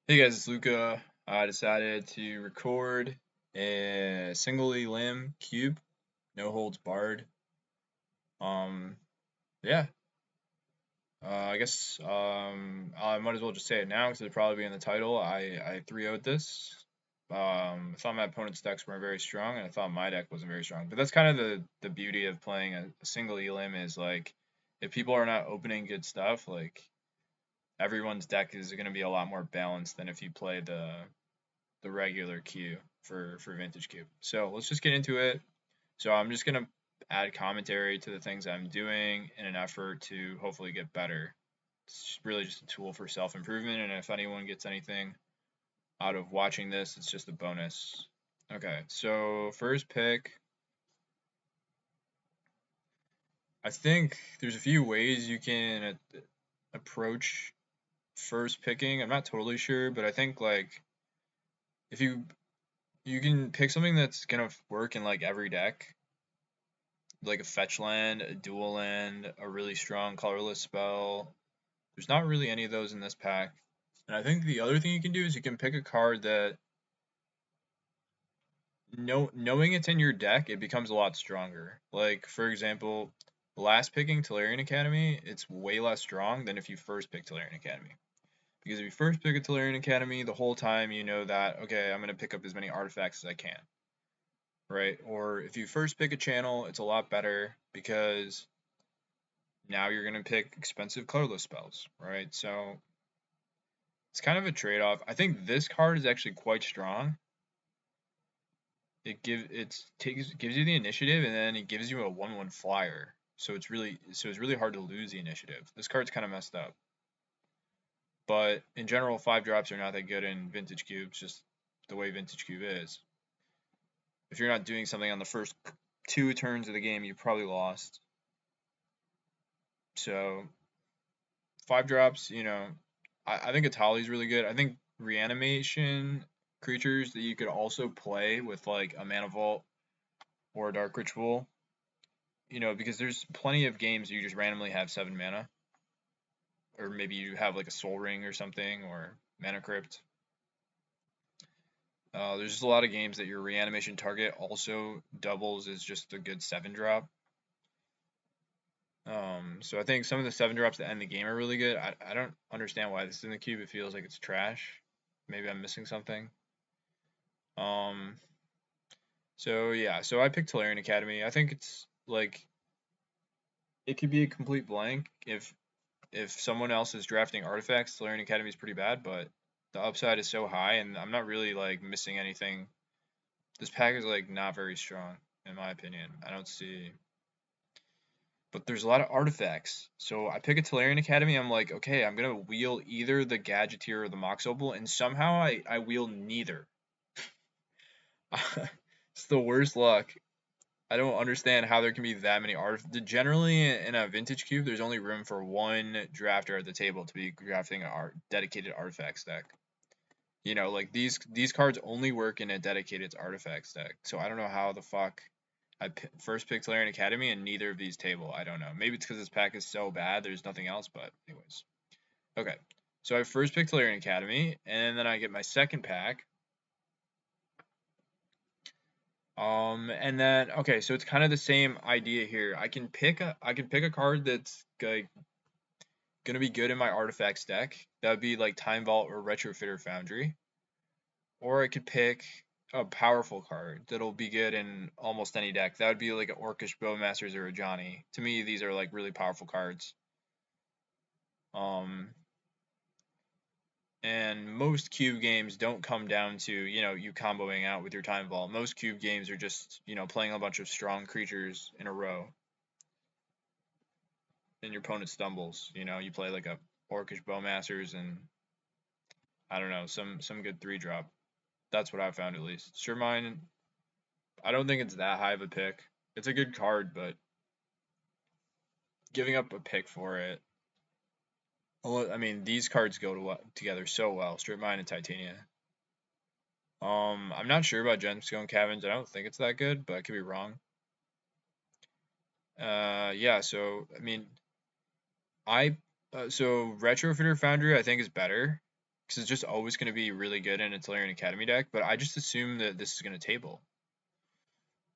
Hey guys, it's Luca. I decided to record a single Elim cube, no holds barred. Um, yeah. I guess I might as well just say it now because it'll probably be in the title. I 3-0'd this. I thought my opponent's decks weren't very strong, and I thought my deck wasn't very strong. But that's kind of the beauty of playing a single Elim is like if people are not opening good stuff, like everyone's deck is going to be a lot more balanced than if you play the regular queue for Vintage Cube. So let's just get into it. So I'm just gonna add commentary to the things I'm doing in an effort to hopefully get better. It's really just a tool for self improvement, and if anyone gets anything out of watching this, it's just a bonus. Okay, so first pick. I think there's a few ways you can approach first picking. I'm not totally sure, but I think like if you can pick something that's gonna work in like every deck, like a fetch land, a dual land, a really strong colorless spell. There's not really any of those in this pack. And I think the other thing you can do is you can pick a card that knowing it's in your deck, it becomes a lot stronger. Like for example, last picking Tolarian Academy, it's way less strong than if you first pick Tolarian Academy. Because if you first pick a Tolarian Academy, the whole time you know that, okay, I'm going to pick up as many artifacts as I can. Right? Or if you first pick a channel, it's a lot better because now you're going to pick expensive colorless spells, right? So it's kind of a trade-off. I think this card is actually quite strong. Gives you the initiative and then it gives you a 1/1 flyer. So it's really hard to lose the initiative. This card's kind of messed up. But in general, 5 drops are not that good in Vintage Cubes, just the way Vintage Cube is. If you're not doing something on the first 2 turns of the game, you probably lost. So 5 drops, I think Atali's really good. I think reanimation creatures that you could also play with like a Mana Vault or a Dark Ritual, because there's plenty of games you just randomly have 7 mana, or maybe you have like a Soul Ring or something, or Mana Crypt. There's just a lot of games that your reanimation target also doubles as just a good 7 drop. So I think some of the 7 drops that end the game are really good. I don't understand why this is in the cube. It feels like it's trash. Maybe I'm missing something. Um, so yeah, so I picked Tolarian Academy. I think it's like it could be a complete blank if someone else is drafting artifacts. Tolarian Academy is pretty bad, but the upside is so high, and I'm not really like missing anything. This pack is like not very strong in my opinion. I don't see, but there's a lot of artifacts. So I pick a Tolarian Academy. I'm like, okay, I'm gonna wheel either the Gadgeteer or the Mox Opal, and somehow I wheel neither. It's the worst luck. I don't understand how there can be that many Generally, in a vintage cube, there's only room for one drafter at the table to be drafting an dedicated artifacts deck. Like these cards only work in a dedicated artifacts deck. So I don't know how the fuck first picked Tolarian Academy and neither of these table. I don't know. Maybe it's because this pack is so bad. There's nothing else. But anyways, okay. So I first picked Tolarian Academy, and then I get my second pack. And then okay, so it's kind of the same idea here. I can pick a card that's like gonna be good in my artifacts deck. That would be like Time Vault or Retrofitter Foundry. Or I could pick a powerful card that'll be good in almost any deck. That would be like an Orcish Bowmasters or a Johnny. To me, these are like really powerful cards. Um, and most cube games don't come down to, you comboing out with your Time Vault. Most cube games are just, playing a bunch of strong creatures in a row. And your opponent stumbles. You play like a Orcish Bowmasters and I don't know, some good 3-drop. That's what I found at least. Shermine, I don't think it's that high of a pick. It's a good card, but giving up a pick for it. Well, I mean, these cards go together so well, Strip Mine and Titania. I'm not sure about Gemstone Caverns. I don't think it's that good, but I could be wrong. Yeah. So I mean, so Retrofitter Foundry I think is better. because it's just always going to be really good in a Tolarian Academy deck, but I just assumed that this is going to table.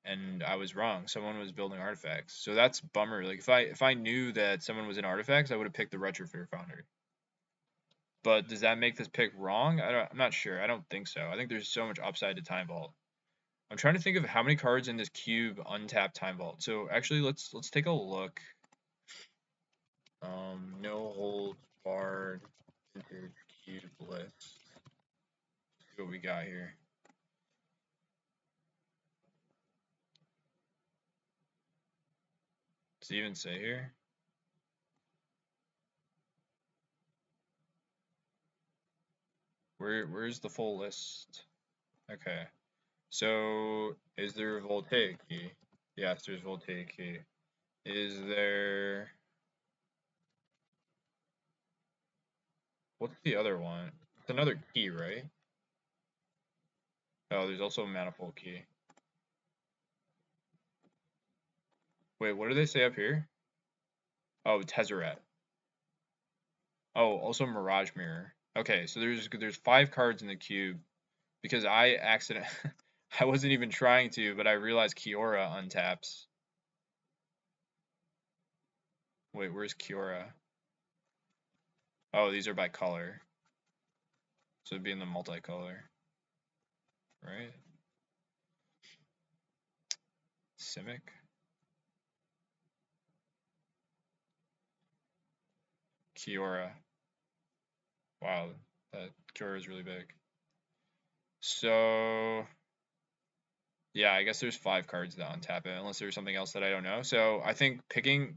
And I was wrong. Someone was building artifacts. So that's bummer. Like if I knew that someone was in artifacts, I would have picked the Retrofit Founder. But does that make this pick wrong? I'm not sure. I don't think so. I think there's so much upside to Time Vault. I'm trying to think of how many cards in this cube untap Time Vault. So actually let's take a look. No hold barred vintage cube list. See what we got here. Does it even say here? Where's the full list? Okay. So is there a voltaic key? Yes, there's voltaic key. Is there what's the other one? It's another key, right? Oh, there's also a manifold key. Wait, what do they say up here? Oh, Tezzeret. Oh, also Mirage Mirror. Okay, so there's 5 cards in the cube because I I wasn't even trying to, but I realized Kiora untaps. Wait, where's Kiora? Oh, these are by color. So it'd be in the multicolor. Right? Simic? Kiora. Wow, that Kiora is really big. So yeah, I guess there's 5 cards that untap it, unless there's something else that I don't know. So I think picking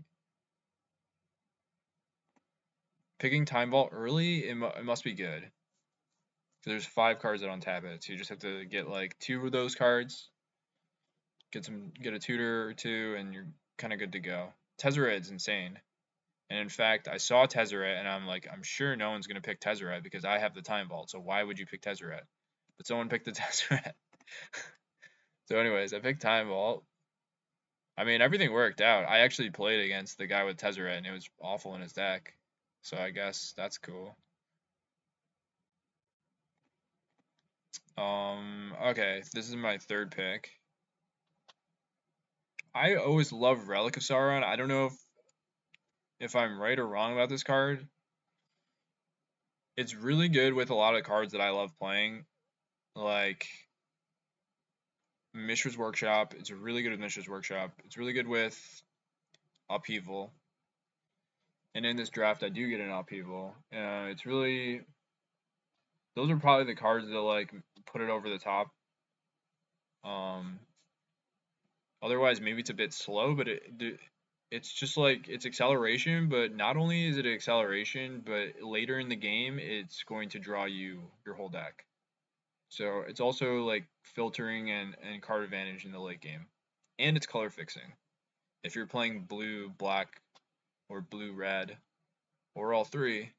Time Vault early, it must be good. So there's 5 cards that untap it, so you just have to get like 2 of those cards, get a tutor or 2, and you're kind of good to go. Tezzeret's insane. And in fact, I saw Tezzeret, and I'm like, I'm sure no one's gonna pick Tezzeret because I have the Time Vault. So why would you pick Tezzeret? But someone picked the Tezzeret. So anyways, I picked Time Vault. I mean, everything worked out. I actually played against the guy with Tezzeret, and it was awful in his deck. So I guess that's cool. Okay, this is my 3rd pick. I always love Relic of Sauron. I don't know if I'm right or wrong about this card. It's really good with a lot of cards that I love playing, like Mishra's Workshop. It's really good with Mishra's Workshop. It's really good with Upheaval. And in this draft, I do get an Upheaval. It's really those are probably the cards that like put it over the top. Otherwise, maybe it's a bit slow, but it's just like it's acceleration. But not only is it acceleration, but later in the game, it's going to draw you your whole deck. So it's also like filtering and card advantage in the late game, and it's color fixing. If you're playing blue, black, or blue, red, or all 3,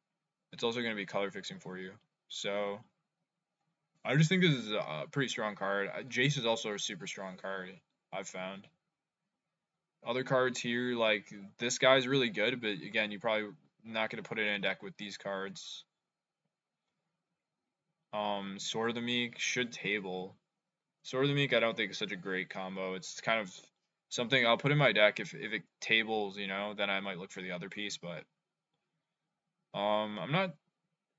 it's also going to be color fixing for you. So I just think this is a pretty strong card. Jace is also a super strong card, I've found. Other cards here, like this guy's really good, but again, you're probably not going to put it in a deck with these cards. Sword of the Meek should table. Sword of the Meek I don't think is such a great combo. It's kind of something I'll put in my deck if it tables, then I might look for the other piece, but I'm not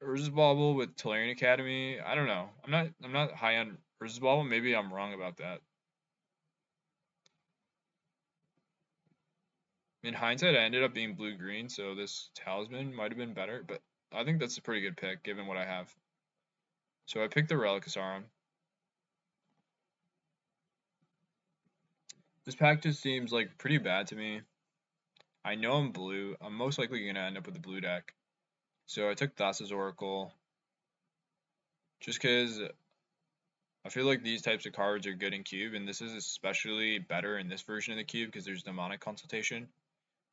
Urza's Bauble with Tolarian Academy. I don't know. I'm not high on Urza's Bauble. Maybe I'm wrong about that. In hindsight, I ended up being blue-green, so this Talisman might have been better, but I think that's a pretty good pick given what I have. So I picked the Relic of Sauron. This pack just seems like pretty bad to me. I know I'm blue. I'm most likely going to end up with the blue deck. So I took Thassa's Oracle. Just because I feel like these types of cards are good in Cube, and this is especially better in this version of the Cube because there's Demonic Consultation.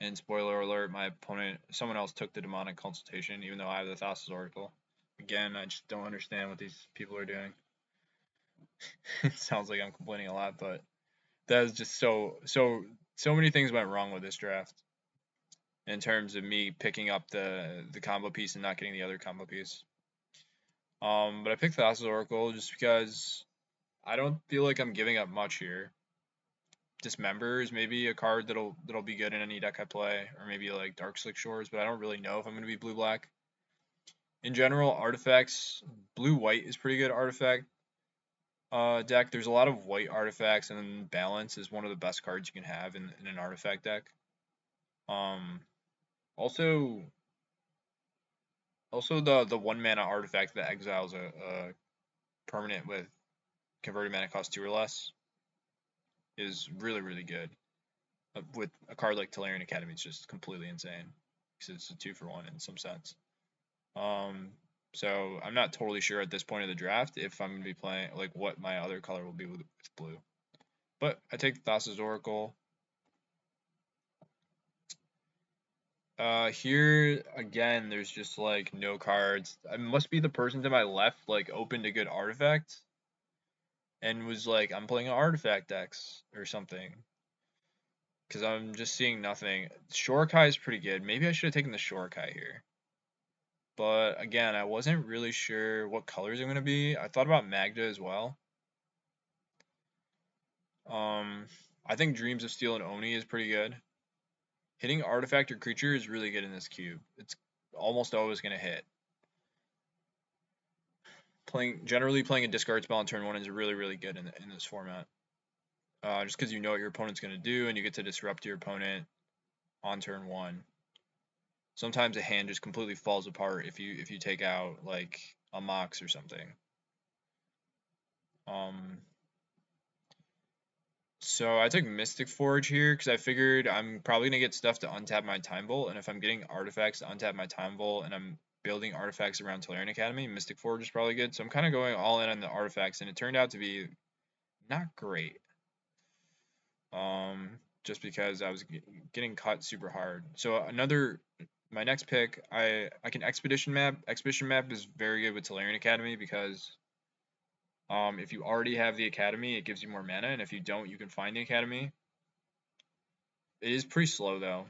And spoiler alert, my opponent, someone else took the Demonic Consultation, even though I have the Thassa's Oracle. Again, I just don't understand what these people are doing. It sounds like I'm complaining a lot, but that is just so many things went wrong with this draft in terms of me picking up the combo piece and not getting the other combo piece. But I picked Thassa's Oracle just because I don't feel like I'm giving up much here. Dismember is maybe a card that'll be good in any deck I play, or maybe like Dark Slick Shores, but I don't really know if I'm gonna be blue black. In general, artifacts, blue white is pretty good artifact deck. There's a lot of white artifacts, and balance is one of the best cards you can have in an artifact deck. Um, also, the 1 mana artifact that exiles a permanent with converted mana cost 2 or less is really good. With a card like Tolarian Academy, it's just completely insane because it's a 2-for-1 in some sense. So I'm not totally sure at this point of the draft if I'm gonna be playing like what my other color will be with blue. But I take Thassa's Oracle. Here again, there's just like no cards. I must be the person to my left like opened a good artifact and was like, I'm playing an artifact decks or something. Because I'm just seeing nothing. Shorkai is pretty good. Maybe I should have taken the Shorkai here. But again, I wasn't really sure what colors I'm going to be. I thought about Magda as well. I think Dreams of Steel and Oni is pretty good. Hitting artifact or creature is really good in this cube. It's almost always going to hit. Generally playing a discard spell on turn 1 is really good in this format. Just because you know what your opponent's going to do and you get to disrupt your opponent on turn 1. Sometimes a hand just completely falls apart if you take out like a Mox or something. So I took Mystic Forge here because I figured I'm probably gonna get stuff to untap my Time Vault, and if I'm getting artifacts to untap my Time Vault and I'm building artifacts around Tolarian Academy, Mystic Forge is probably good. So I'm kind of going all in on the artifacts, and it turned out to be not great. Just because I was getting cut super hard. So my next pick, I can Expedition Map. Expedition Map is very good with Tolarian Academy because if you already have the Academy, it gives you more mana, and if you don't, you can find the Academy. It is pretty slow though,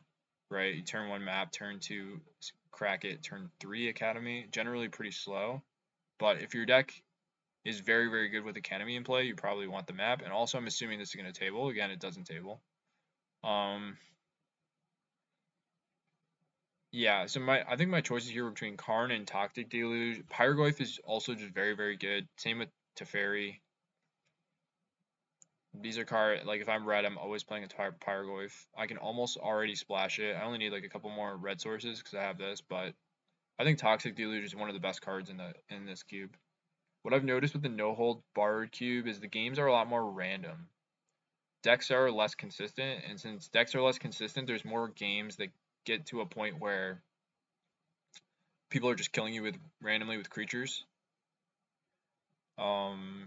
right? You turn 1 map, turn 2 crack it, turn 3 Academy. Generally pretty slow, but if your deck is very good with Academy in play, you probably want the map. And also, I'm assuming this is going to table. Again, it doesn't table. Yeah, so I think my choices here are between Karn and Toxic Deluge. Pyroglyph is also just very good. Same with Teferi. These are cards, like if I'm red, I'm always playing a Pyroglyph. I can almost already splash it. I only need like a couple more red sources because I have this, but I think Toxic Deluge is one of the best cards in this cube. What I've noticed with the no hold Bard cube is the games are a lot more random. Decks are less consistent, and since decks are less consistent, there's more games that get to a point where people are just killing you randomly with creatures.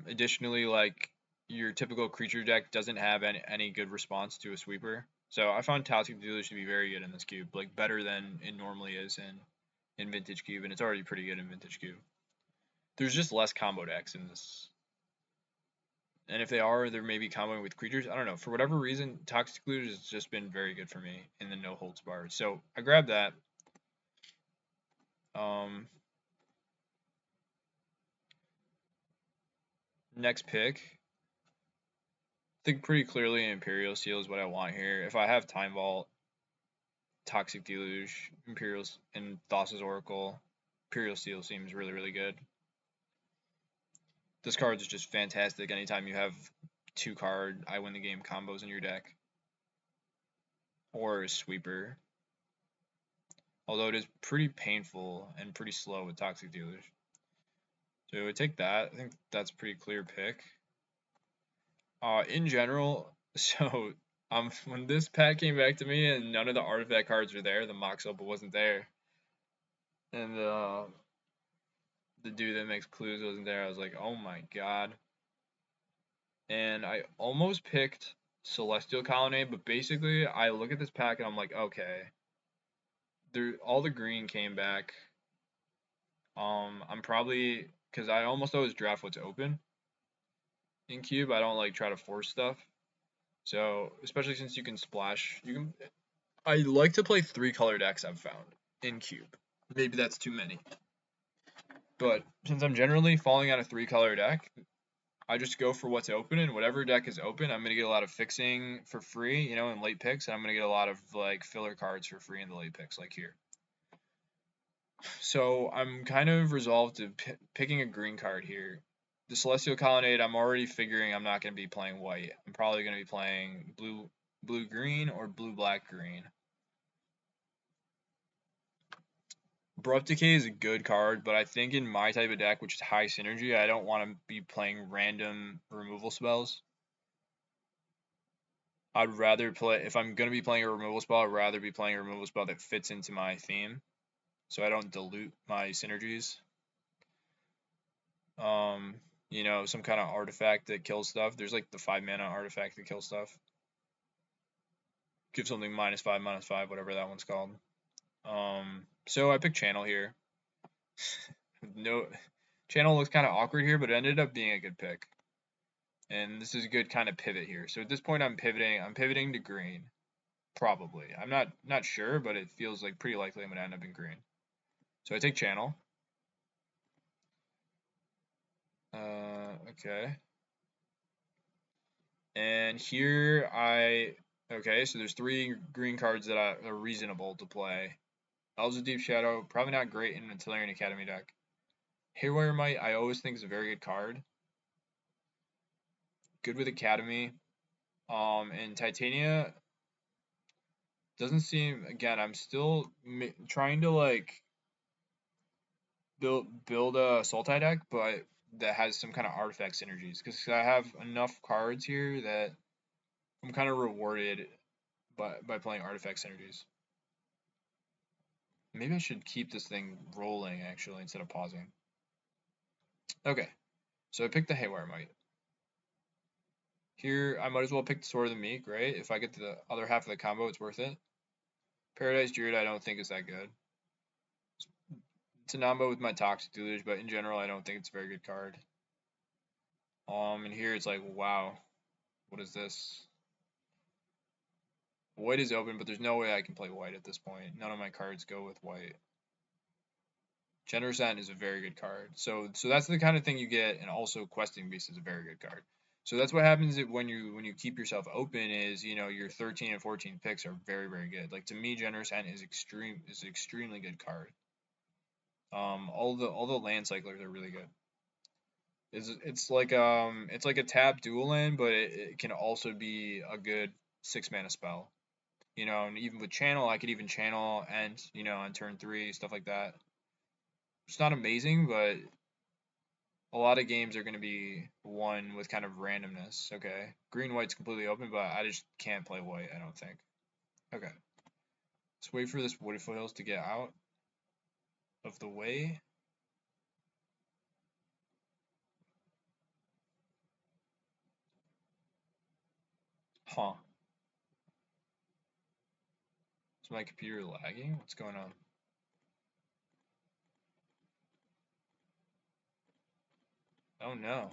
Additionally, like your typical creature deck doesn't have any good response to a sweeper. So I found Toxic Deluge to be very good in this cube, like better than it normally is in Vintage Cube, and it's already pretty good in Vintage Cube. There's just less combo decks in this. And if they are, they're maybe comboing with creatures. I don't know. For whatever reason, Toxic Deluge has just been very good for me in the no holds barred. So I grabbed that. Next pick. I think pretty clearly Imperial Seal is what I want here. If I have Time Vault, Toxic Deluge, Imperials, and Thassa's Oracle, Imperial Seal seems really good. This card is just fantastic anytime you have 2-card I win the game combos in your deck. Or a sweeper. Although it is pretty painful and pretty slow with Toxic Deluge. So I would take that. I think that's a pretty clear pick. In general, so when this pack came back to me and none of the artifact cards were there, the Mox Opal wasn't there, and the dude that makes clues wasn't there, I was like, oh my god. And I almost picked Celestial Colonnade, but basically I look at this pack and I'm like, okay, all the green came back. I'm probably, because I almost always draft what's open in cube. I don't like try to force stuff. So especially since you can splash, I like to play 3-color decks I've found in cube. Maybe that's too many. But since I'm generally falling out a 3-color deck, I just go for what's open, and whatever deck is open, I'm gonna get a lot of fixing for free, in late picks, and I'm gonna get a lot of like filler cards for free in the late picks, like here. So I'm kind of resolved to picking a green card here. The Celestial Colonnade, I'm already figuring I'm not gonna be playing white. I'm probably gonna be playing blue green or blue black green. Abrupt Decay is a good card, but I think in my type of deck, which is high synergy, I don't want to be playing random removal spells. I'd rather play, if I'm going to be playing a removal spell, I'd rather be playing a removal spell that fits into my theme, so I don't dilute my synergies. Some kind of artifact that kills stuff. There's like the 5-mana artifact that kills stuff. Give something -5/-5, whatever that one's called. So I picked Channel here. No, Channel looks kind of awkward here, but it ended up being a good pick. And this is a good kind of pivot here. So at this point, I'm pivoting to green, probably. I'm not sure, but it feels like pretty likely I'm gonna end up in green. So I take Channel. Okay. And here okay, so there's 3 green cards that are reasonable to play. Elves of Deep Shadow, probably not great in a Tolarian Academy deck. Haywire Might, I always think is a very good card. Good with Academy. And Titania doesn't seem, again, I'm still trying to like build a Sultai deck, but that has some kind of artifact synergies, because I have enough cards here that I'm kind of rewarded by playing artifact synergies. Maybe I should keep this thing rolling actually instead of pausing. Okay, so I picked the Haywire Might. Here I might as well pick the Sword of the Meek, right? If I get to the other half of the combo, it's worth it. Paradise Druid I don't think is that good. It's a combo with my Toxic Deluge, but in general I don't think it's a very good card. And here it's like, wow, what is this? White is open, but there's no way I can play white at this point. None of my cards go with white. Generous End is a very good card. So that's the kind of thing you get, and also Questing Beast is a very good card. So that's what happens when you keep yourself open is, your 13 and 14 picks are very, very good. Like to me, Generous End is an extremely good card. All the land cyclers are really good. It's like a tap dual land, but it can also be a good 6-mana spell. And even with Channel, I could even channel and on turn 3, stuff like that. It's not amazing, but a lot of games are going to be won with kind of randomness. Okay, green white's completely open, but I just can't play white, I don't think. Okay, let's wait for this Wooded Foothills to get out of the way. Huh. Is my computer lagging? What's going on? Oh no.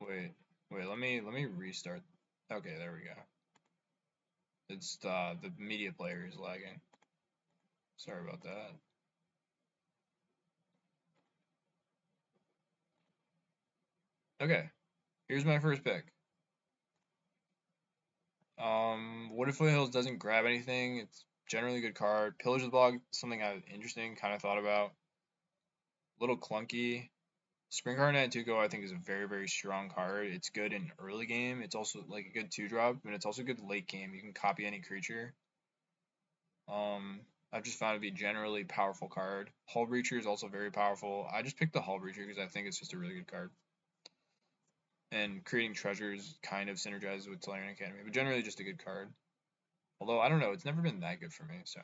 Wait, let me restart. Okay, there we go. It's the media player is lagging. Sorry about that. Okay, here's my first pick. Wooded Foothills doesn't grab anything. It's generally a good card. Pillars of the Bog, something interesting, kind of thought about. A little clunky. Spring Card and Tuco, I think, is a very, very strong card. It's good in early game. It's also like a good 2-drop, and it's also good late game. You can copy any creature. I've just found it to be a generally powerful card. Hull Breacher is also very powerful. I just picked the Hull Breacher because I think it's just a really good card. And creating treasures kind of synergizes with Tolarian Academy, but generally just a good card. Although I don't know, it's never been that good for me. So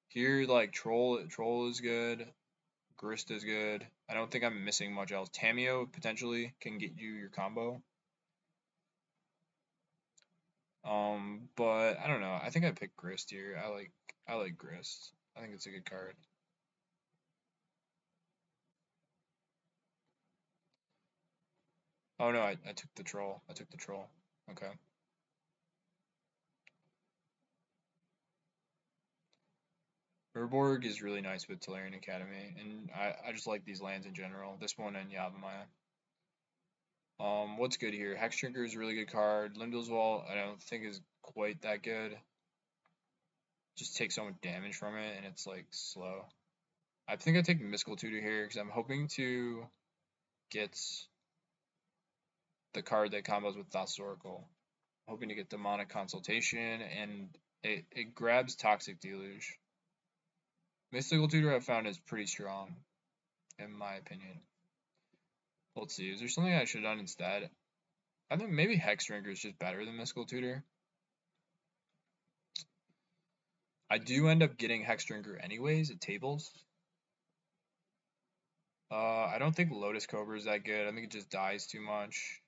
here, like Troll is good. Grist is good. I don't think I'm missing much else. Tameo potentially can get you your combo. But I don't know. I think I picked Grist here. I like Grist. I think it's a good card. Oh no, I took the troll. I took the troll. Okay. Urborg is really nice with Tolarian Academy, and I just like these lands in general. This one and Yavimaya. What's good here? Hex Drinker is a really good card. Limdal's Wall, I don't think is quite that good. Just takes so much damage from it, and it's like slow. I think I take Mystical Tutor here because I'm hoping to get the card that combos with Thought Oracle. Hoping to get Demonic Consultation, and it grabs Toxic Deluge. Mystical Tutor I've found is pretty strong, in my opinion. Let's see, is there something I should have done instead? I think maybe Hex Drinker is just better than Mystical Tutor. I do end up getting Hex Drinker anyways at tables. I don't think Lotus Cobra is that good. I think it just dies too much.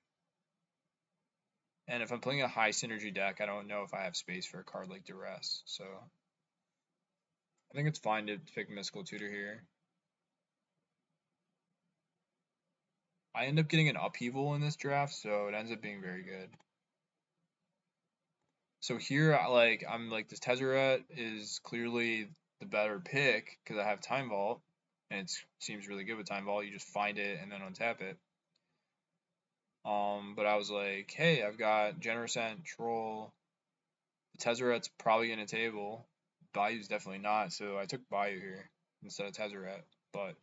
And if I'm playing a high synergy deck, I don't know if I have space for a card like Duress. So I think it's fine to pick Mystical Tutor here. I end up getting an Upheaval in this draft, so it ends up being very good. So here, I'm like this Tezzeret is clearly the better pick because I have Time Vault, and it seems really good with Time Vault. You just find it and then untap it. But I was like, hey, I've got Generosent, Troll. The Tezzeret's probably in a table. Bayou's definitely not, so I took Bayou here instead of Tezzeret. But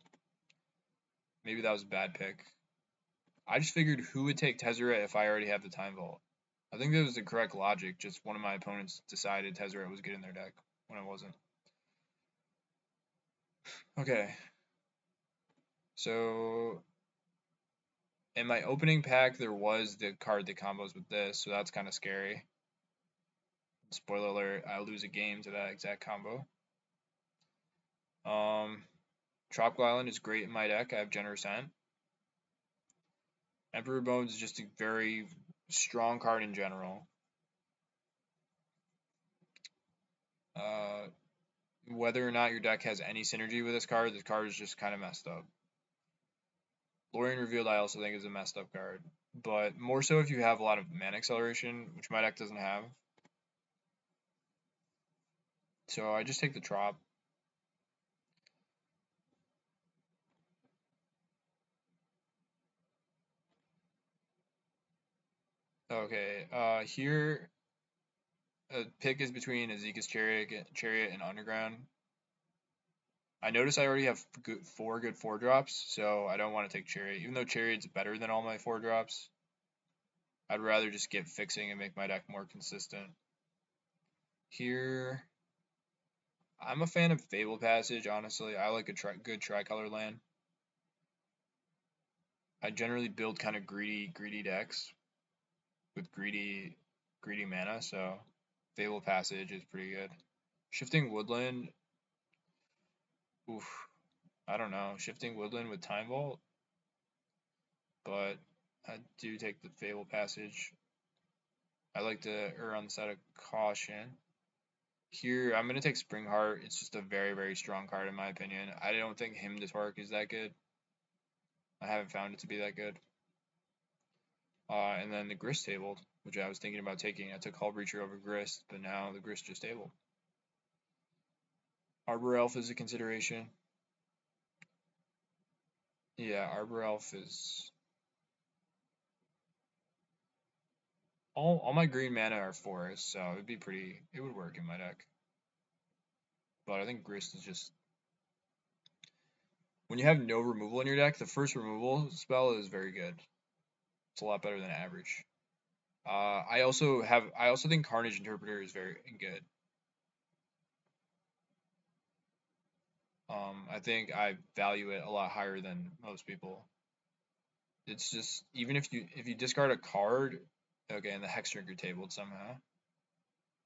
maybe that was a bad pick. I just figured who would take Tezzeret if I already have the Time Vault. I think that was the correct logic, just one of my opponents decided Tezzeret was good in their deck when it wasn't. Okay. So in my opening pack, there was the card that combos with this, so that's kind of scary. Spoiler alert, I lose a game to that exact combo. Tropical Island is great in my deck. I have Generosent. Emperor Bones is just a very strong card in general. Whether or not your deck has any synergy with this card is just kind of messed up. Lorien Revealed I also think is a messed up card, but more so if you have a lot of mana acceleration, which my deck doesn't have. So I just take the Trop. Okay, here a pick is between Azeka's Chariot and Underground. I notice I already have four good 4-drops, so I don't want to take Chariot. Even though Chariot's better than all my 4-drops, I'd rather just get Fixing and make my deck more consistent. Here, I'm a fan of Fable Passage, honestly. I like a good tricolor land. I generally build kind of greedy decks with greedy mana, so Fable Passage is pretty good. Shifting Woodland, oof, I don't know. Shifting Woodland with Time Vault, but I do take the Fable Passage. I like to err on the side of caution. Here, I'm going to take Springheart. It's just a very, very strong card in my opinion. I don't think Hymn to Torque is that good. I haven't found it to be that good. And then the Grist tabled, which I was thinking about taking. I took Hull Breacher over Grist, but now the Grist just tabled. Arbor Elf is a consideration. Yeah, Arbor Elf is... All my green mana are forests, so it would work in my deck. But I think Grist is just... When you have no removal in your deck, the first removal spell is very good. It's a lot better than average. I also think Carnage Interpreter is very good. I think I value it a lot higher than most people. It's just even if you discard a card, okay, and the Hex Drinker tabled somehow.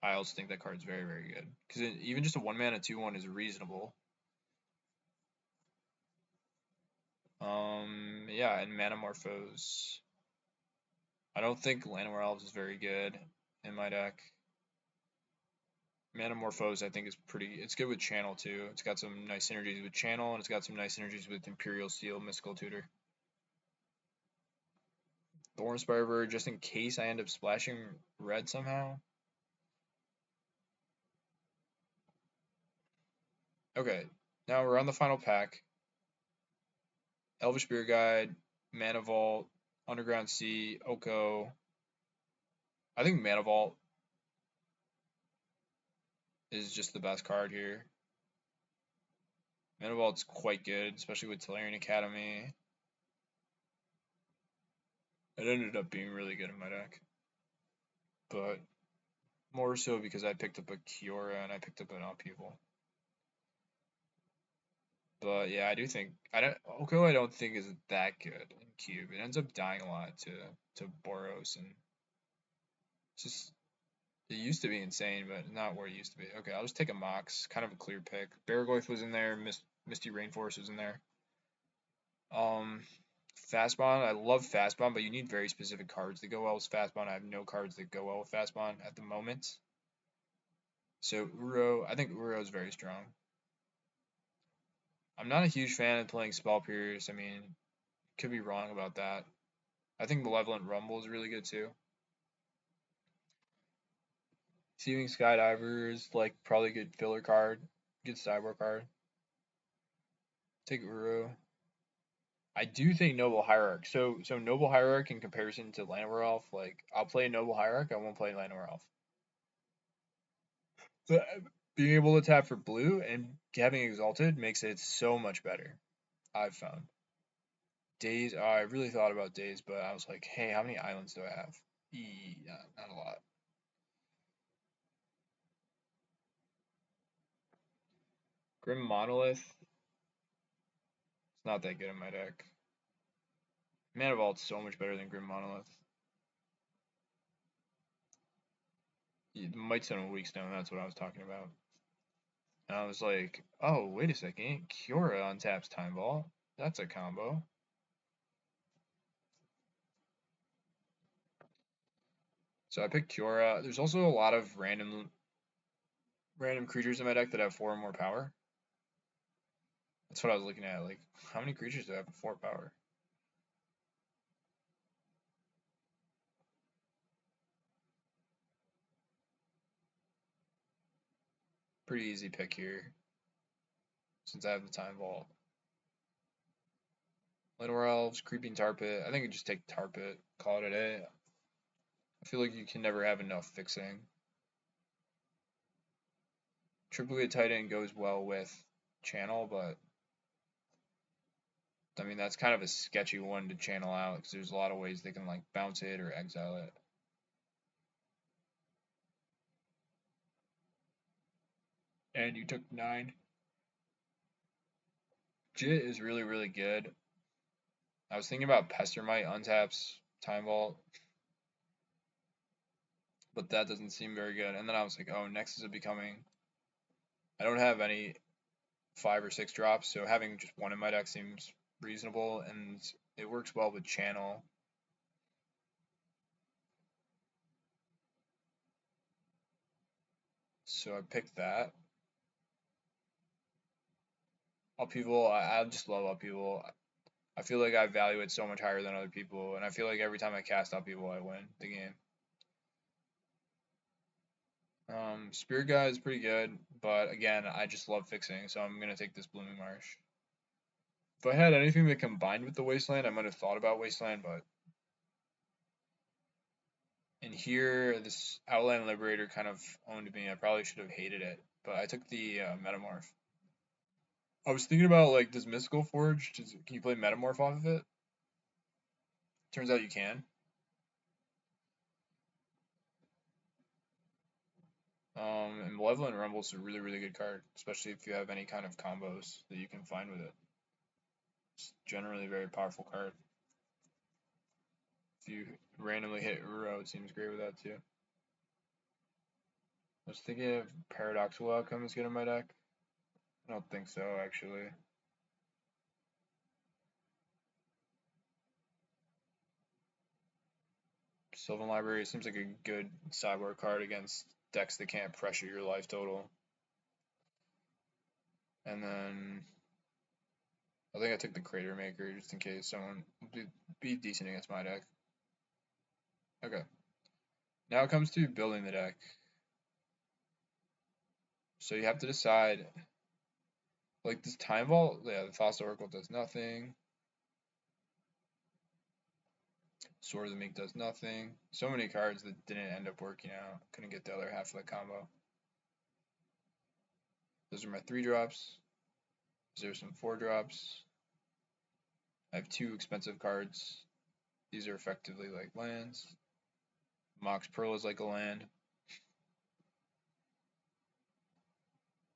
I also think that card's very, very good because even just a 1-mana 2/1 is reasonable. Yeah, and Manamorphose. I don't think Llanowar Elves is very good in my deck. Manamorphose, I think, it's good with Channel too. It's got some nice synergies with Channel, and it's got some nice synergies with Imperial Steel, Mystical Tutor. Thornspire Bird, just in case I end up splashing red somehow. Okay, now we're on the final pack. Elvish Beer Guide, Mana Vault, Underground Sea, Oko. I think Mana Vault is just the best card here. Mana Vault's quite good, especially with Tolarian Academy. It ended up being really good in my deck. But more so because I picked up a Kiora and I picked up an Upheaval. But yeah, I do think Oko I don't think is that good in Cube. It ends up dying a lot to Boros, and it's just it used to be insane, but not where it used to be. Okay, I'll just take a Mox, kind of a clear pick. Baragorth was in there, Misty Rainforest was in there. Um, Fastbond, I love Fastbond, but you need very specific cards that go well with Fastbond. I have no cards that go well with Fastbond at the moment. So Uro, I think Uro is very strong. I'm not a huge fan of playing Spell Pierce. I mean, could be wrong about that. I think Malevolent Rumble is really good too. Seeming Skydiver is like probably a good filler card, good sideboard card. Take Uro. I do think Noble Hierarch. So Noble Hierarch in comparison to Llanowar Elf, like I'll play Noble Hierarch, I won't play Llanowar Elf. But being able to tap for blue and having Exalted makes it so much better. I've found. Days, I really thought about Days, but I was like, hey, how many islands do I have? Not a lot. Grim Monolith, it's not that good in my deck. Mana Vault's so much better than Grim Monolith. Mightstone and Weakstone, that's what I was talking about. And I was like, oh, wait a second. Kiora untaps Time Vault. That's a combo. So I picked Kiora. There's also a lot of random creatures in my deck that have 4 or more power. That's what I was looking at. Like, how many creatures do I have with 4 power? Pretty easy pick here, since I have the Time Vault. Llanowar Elves, Creeping Tar Pit. I think I just take Tar Pit, call it a day. I feel like you can never have enough fixing. Triplicate Titan goes well with Channel, but I mean that's kind of a sketchy one to channel out because there's a lot of ways they can like bounce it or exile it. And you took 9. Jit is really, really good. I was thinking about Pestermite untaps Time Vault, but that doesn't seem very good. And then I was like, oh, Nexus is becoming. I don't have any 5 or 6 drops, so having just one in my deck seems reasonable, and it works well with Channel. So I picked that. Upheaval, I just love Upheaval. I feel like I value it so much higher than other people, and I feel like every time I cast Upheaval, I win the game. Spirit Guide is pretty good, but again, I just love fixing, so I'm gonna take this Blooming Marsh. If I had anything that combined with the Wasteland, I might have thought about Wasteland, but in here, this Outland Liberator kind of owned me. I probably should have hated it, but I took the Metamorph. I was thinking about like, does Mystical Forge? Can you play Metamorph off of it? Turns out you can. And Malevolent Rumble is a really, really good card, especially if you have any kind of combos that you can find with it. It's generally a very powerful card. If you randomly hit Uro, it seems great with that too. I was thinking if Paradoxical Outcome is good in my deck. I don't think so, actually. Sylvan Library seems like a good sideboard card against decks that can't pressure your life total. And then I think I took the Crater Maker just in case someone would be decent against my deck. Okay. Now it comes to building the deck. So you have to decide Like this Time Vault, yeah, the Fast Oracle does nothing. Sword of the Meek does nothing. So many cards that didn't end up working out. Couldn't get the other half of the combo. Those are my 3-drops. These are some 4-drops. I have 2 expensive cards. These are effectively like lands. Mox Pearl is like a land.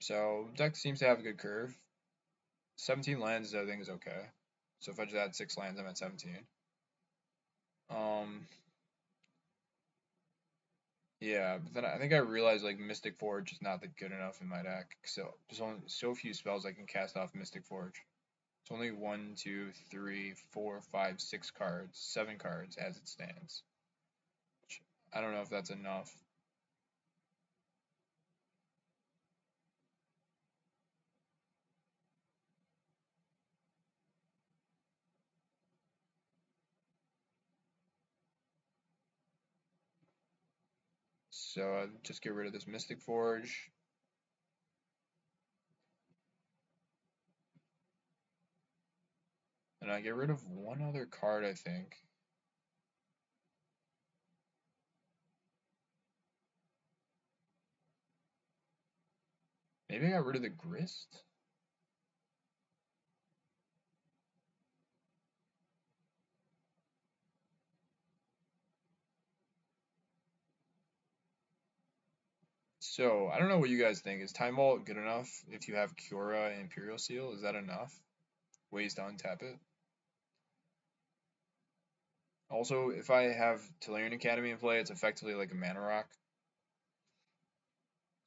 So deck seems to have a good curve. 17 lands I think is okay. So if I just add 6 lands, I'm at 17. Yeah, but then I think I realized like Mystic Forge is not that good enough in my deck. So there's only so few spells I can cast off Mystic Forge. It's only 1, 2, 3, 4, 5, 6 cards, 7 cards as it stands. I don't know if that's enough. So I'll just get rid of this Mystic Forge. And I get rid of one other card, I think. Maybe I got rid of the Grist? So, I don't know what you guys think. Is Time Vault good enough if you have Kiora and Imperial Seal? Is that enough? Ways to untap it? Also, if I have Tolarian Academy in play, it's effectively like a Mana Rock.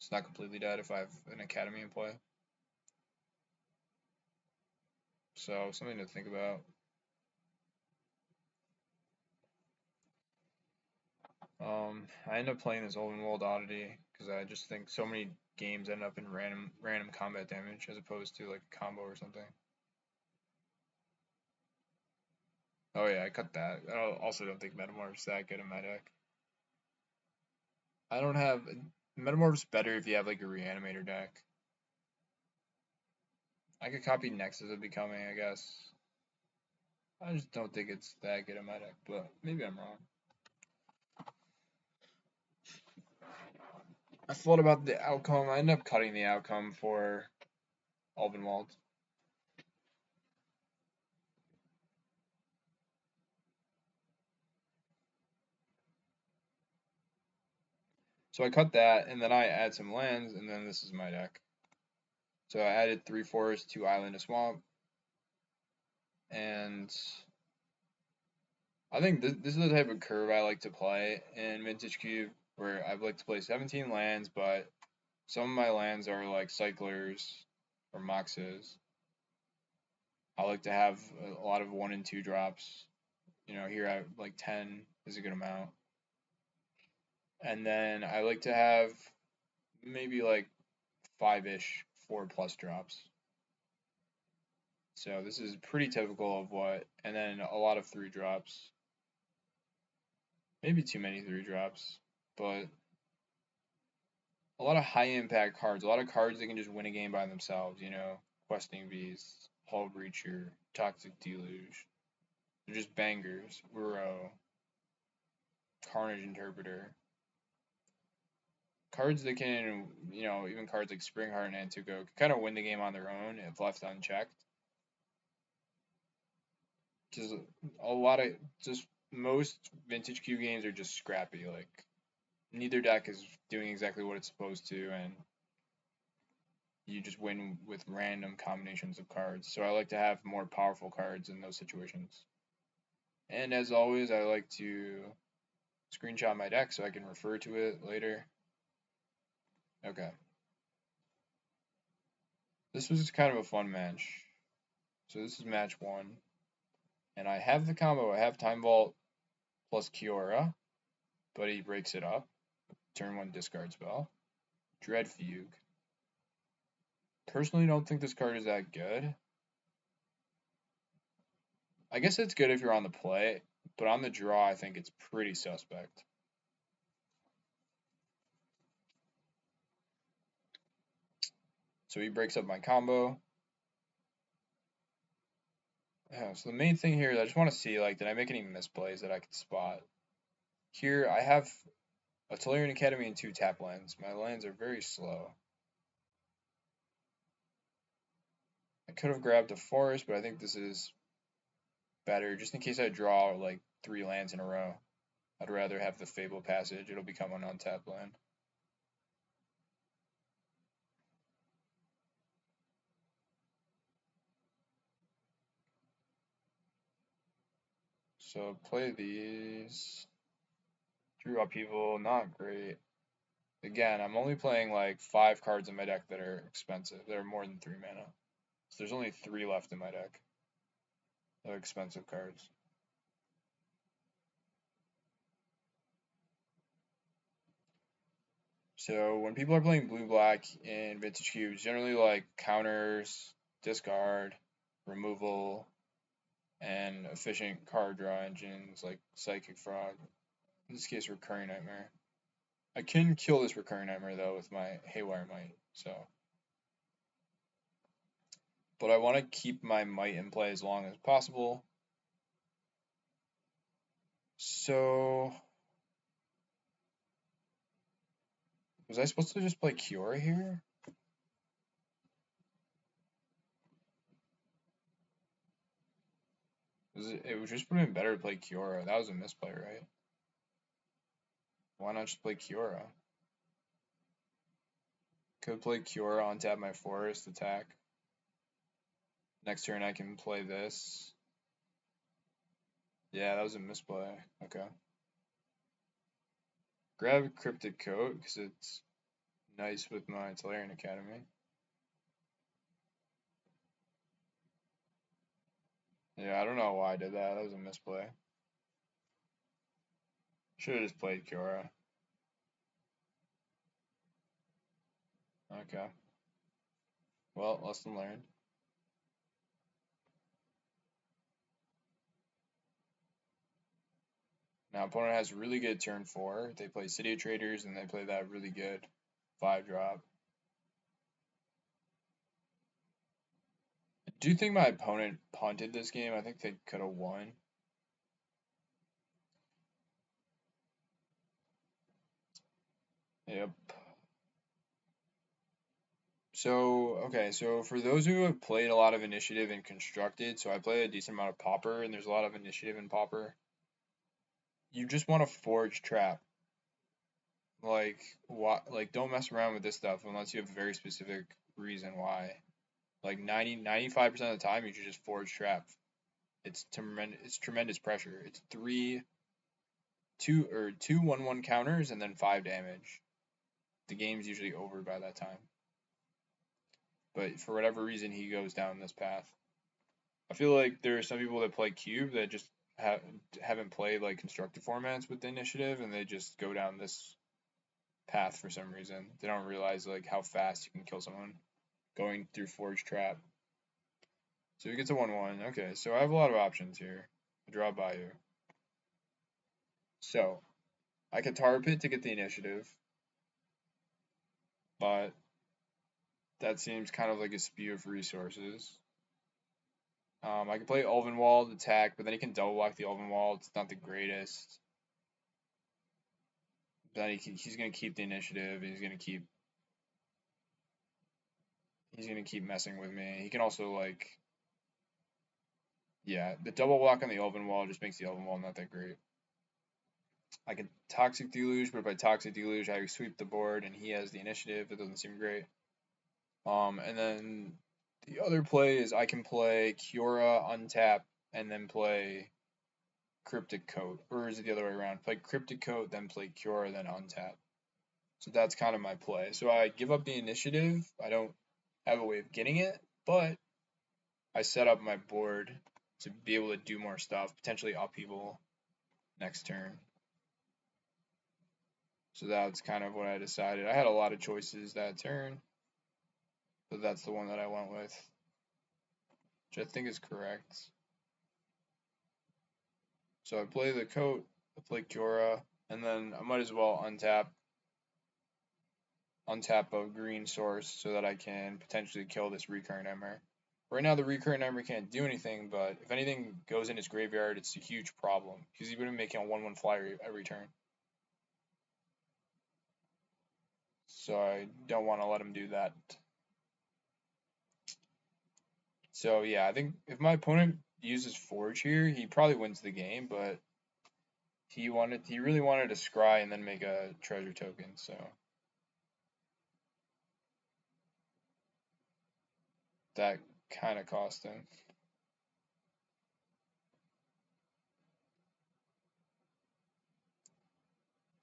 It's not completely dead if I have an Academy in play. So, something to think about. I end up playing this Open Oddity because I just think so many games end up in random combat damage as opposed to like a combo or something. Oh yeah, I cut that. I also don't think Metamorph's that good in my deck. I don't have Metamorph's better if you have like a Reanimator deck. I could copy Nexus of Becoming, I guess. I just don't think it's that good in my deck, but maybe I'm wrong. I thought about the outcome. I ended up cutting the outcome for Albenwald. So I cut that, and then I add some lands, and then this is my deck. So I added 3 forests, 2 island, a swamp, and I think this is the type of curve I like to play in Vintage Cube, where I like to play 17 lands, but some of my lands are like cyclers or moxes. I like to have a lot of 1 and 2 drops. You know, here I like 10 is a good amount. And then I like to have maybe like 5-ish 4+ drops. So this is pretty typical of what, and then a lot of 3 drops. Maybe too many 3 drops, but a lot of high impact cards, a lot of cards that can just win a game by themselves, you know, Questing Beast, Hull Breacher, Toxic Deluge. They're just bangers. Uro, Carnage Interpreter. Cards that can, you know, even cards like Springheart and Antuco can kind of win the game on their own if left unchecked. Just a lot of, just most Vintage Cube games are just scrappy. Like, neither deck is doing exactly what it's supposed to, and you just win with random combinations of cards. So I like to have more powerful cards in those situations. And as always, I like to screenshot my deck so I can refer to it later. Okay. This was kind of a fun match. So this is match 1. And I have the combo. I have Time Vault plus Kiora, but he breaks it up. Turn 1 discard spell. Dread Fugue. Personally, don't think this card is that good. I guess it's good if you're on the play, but on the draw, I think it's pretty suspect. So he breaks up my combo. Yeah, so the main thing here is I just want to see, like, did I make any misplays that I could spot? Here, I have a Tolarian Academy and 2 tap lands. My lands are very slow. I could have grabbed a forest, but I think this is better, just in case I draw, like, 3 lands in a row. I'd rather have the Fable Passage. It'll become an untapped land. So play these. Drew Upheaval, not great. Again, I'm only playing like 5 cards in my deck that are expensive. That are more than 3 mana. So there's only 3 left in my deck of expensive cards. So when people are playing blue-black in Vintage Cubes, generally like counters, discard, removal, and efficient card draw engines like Psychic Frog. In this case, Recurring Nightmare. I can kill this Recurring Nightmare though with my Haywire Might. But I want to keep my Might in play as long as possible. So was I supposed to just play Kiora here? It would just been better to play Kiora. That was a misplay, right? Why not just play Kiora? Could play Kiora on tap my forest attack. Next turn I can play this. Yeah, that was a misplay. Okay. Grab Cryptic Coat because it's nice with my Tolarian Academy. Yeah, I don't know why I did that. That was a misplay. Should have just played Kiora. Okay. Well, lesson learned. Now, opponent has really good turn 4. They play City of Traders, and they play that really good 5-drop. I do think my opponent punted this game. I think they could have won. Yep. So for those who have played a lot of Initiative and Constructed, so I play a decent amount of Pauper, and there's a lot of Initiative in Pauper. You just want to Forge Trap. Like, don't mess around with this stuff unless you have a very specific reason why. Like 95% of the time, you should just Forge Trap. It's tremendous pressure. It's 2 1/1 counters and then 5 damage. The game's usually over by that time. But for whatever reason, he goes down this path. I feel like there are some people that play Cube that just haven't played like constructed formats with the initiative, and they just go down this path for some reason. They don't realize like how fast you can kill someone going through Forge Trap. So he gets a 1/1. Okay, so I have a lot of options here. I draw Bayou. So I can Tar Pit to get the initiative, but that seems kind of like a spew of resources. I can play Ulvenwald attack, but then he can double block the Ulvenwald. It's not the greatest. Then he's gonna keep the initiative. He's gonna keep messing with me. He can also like, yeah, the double block on the Ulvenwald just makes the Ulvenwald not that great. I can Toxic Deluge, but if I Toxic Deluge, I sweep the board, and he has the initiative. It doesn't seem great. And then the other play is I can play Kiora, untap, and then play Cryptic Coat. Or is it the other way around? Play Cryptic Coat, then play Kiora, then untap. So that's kind of my play. So I give up the initiative. I don't have a way of getting it, but I set up my board to be able to do more stuff, potentially upheaval next turn. So that's kind of what I decided. I had a lot of choices that turn, but that's the one that I went with, which I think is correct. So I play the Coat, I play Kiora, and then I might as well untap a green source so that I can potentially kill this Recurring Nightmare. Right now, the recurrent nightmare can't do anything, but if anything goes in his graveyard, it's a huge problem because he would be making a 1/1 flyer every turn. So I don't want to let him do that. So yeah, I think if my opponent uses Forge here, he probably wins the game, but he really wanted to scry and then make a treasure token, so that kind of cost him.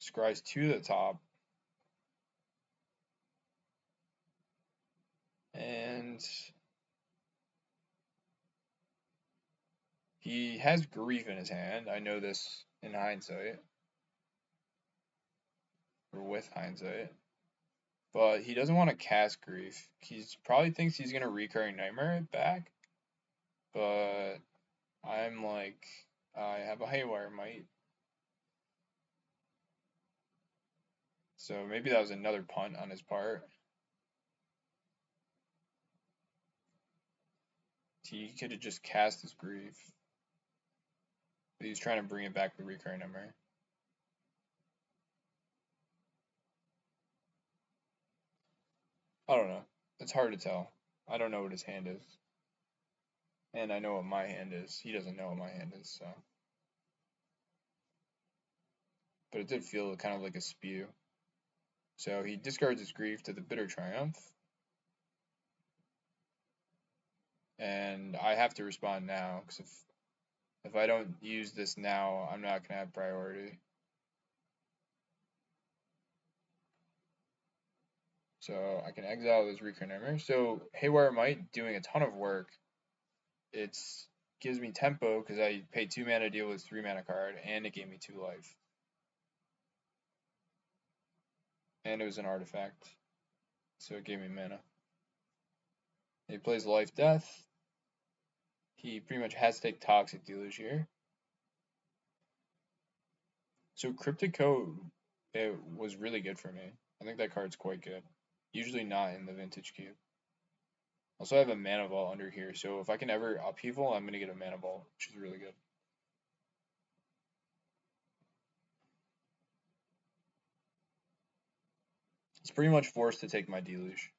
Scry's to the top. And he has Grief in his hand. I know this in hindsight, or with hindsight. But he doesn't want to cast Grief. He probably thinks he's going to Recurring Nightmare it back. But I'm like, I have a Haywire Might. So maybe that was another punt on his part. He could have just cast his Grief. But he's trying to bring it back to the Recurring Nightmare. I don't know. It's hard to tell. I don't know what his hand is. And I know what my hand is. He doesn't know what my hand is, so. But it did feel kind of like a spew. So he discards his Grief to the Bitter Triumph. And I have to respond now, because if I don't use this now, I'm not going to have priority. So I can exile this Recurrent Nightmare. So Haywire Might doing a ton of work. It gives me tempo because I paid 2 mana to deal with 3 mana card, and it gave me 2 life. And it was an artifact, so it gave me mana. He plays Life Death. He pretty much has to take Toxic Deluge here. So Cryptic Code, it was really good for me. I think that card's quite good. Usually not in the Vintage Cube. Also, I have a Mana Vault under here, so if I can ever upheaval, I'm going to get a Mana Vault, which is really good. It's pretty much forced to take my Deluge.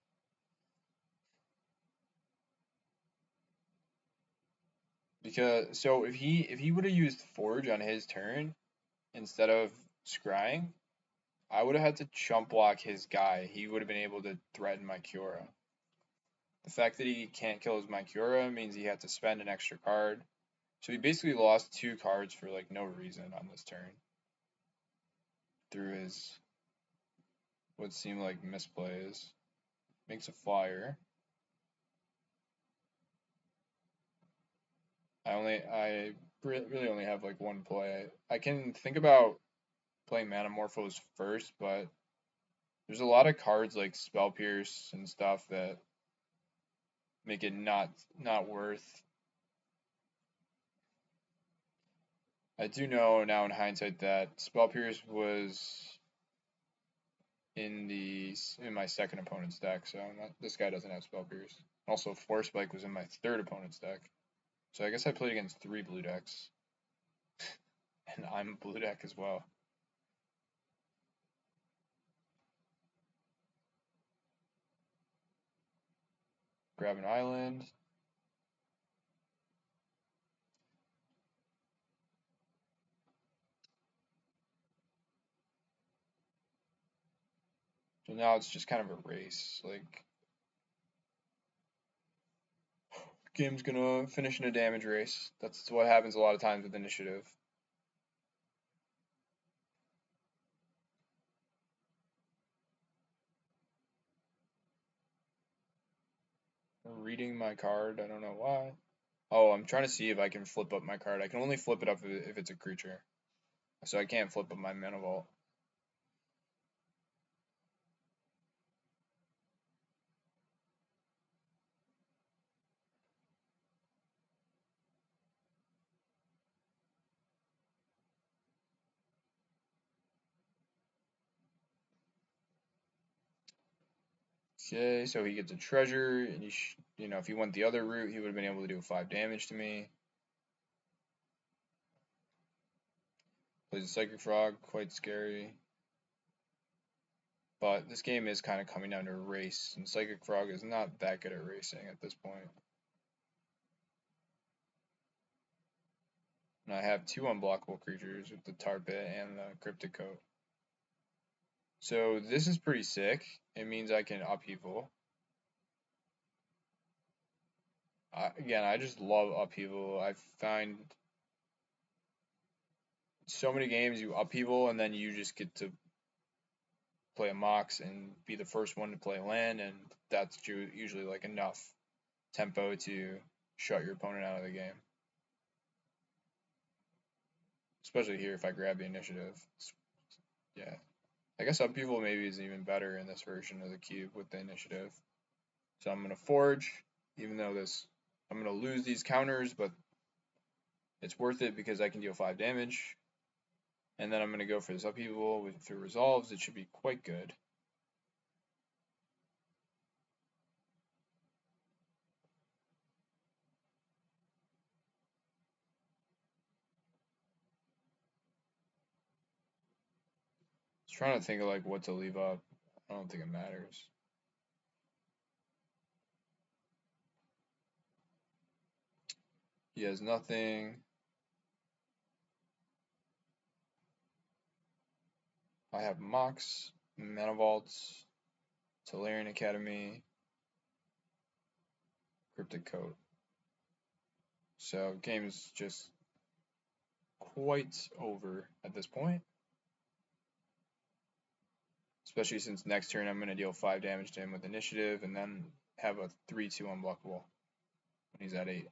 Because, so if he would have used Forge on his turn instead of Scrying, I would have had to chump block his guy. He would have been able to threaten my Kiora. The fact that he can't kill his Mycura means he had to spend an extra card. So he basically lost 2 cards for like no reason on this turn. Through his what seemed like misplays. Makes a flyer. I really only have like one play. I can think about playing Manamorphose first, but there's a lot of cards like Spell Pierce and stuff that make it not worth. I do know now in hindsight that Spell Pierce was in my second opponent's deck, so this guy doesn't have Spell Pierce. Also, Force Spike was in my third opponent's deck. So I guess I played against 3 blue decks. And I'm a blue deck as well. Grab an island. So now it's just kind of a race. Like, game's gonna finish in a damage race. That's what happens a lot of times with initiative. I'm reading my card, I don't know why. Oh, I'm trying to see if I can flip up my card. I can only flip it up if it's a creature. So I can't flip up my Mana Vault. Okay, so he gets a treasure, and you know, if he went the other route, he would have been able to do 5 damage to me. Plays a Psychic Frog, quite scary. But this game is kind of coming down to a race, and Psychic Frog is not that good at racing at this point. And I have 2 unblockable creatures with the Tar Pit and the Cryptic Coat. So this is pretty sick. It means I can upheaval. Again, I just love upheaval. I find so many games you upheaval and then you just get to play a Mox and be the first one to play land, and that's usually like enough tempo to shut your opponent out of the game. Especially here if I grab the initiative. Yeah. I guess upheaval maybe is even better in this version of the cube with the initiative. So I'm going to forge, even though I'm going to lose these counters, but it's worth it because I can deal 5 damage. And then I'm going to go for this upheaval through resolves. It should be quite good. Just trying to think of like what to leave up. I don't think it matters. He has nothing. I have Mox, Mana Vaults, Tolarian Academy, Cryptic Coat. So game's just quite over at this point. Especially since next turn I'm going to deal 5 damage to him with initiative and then have a 3-2 unblockable when he's at 8.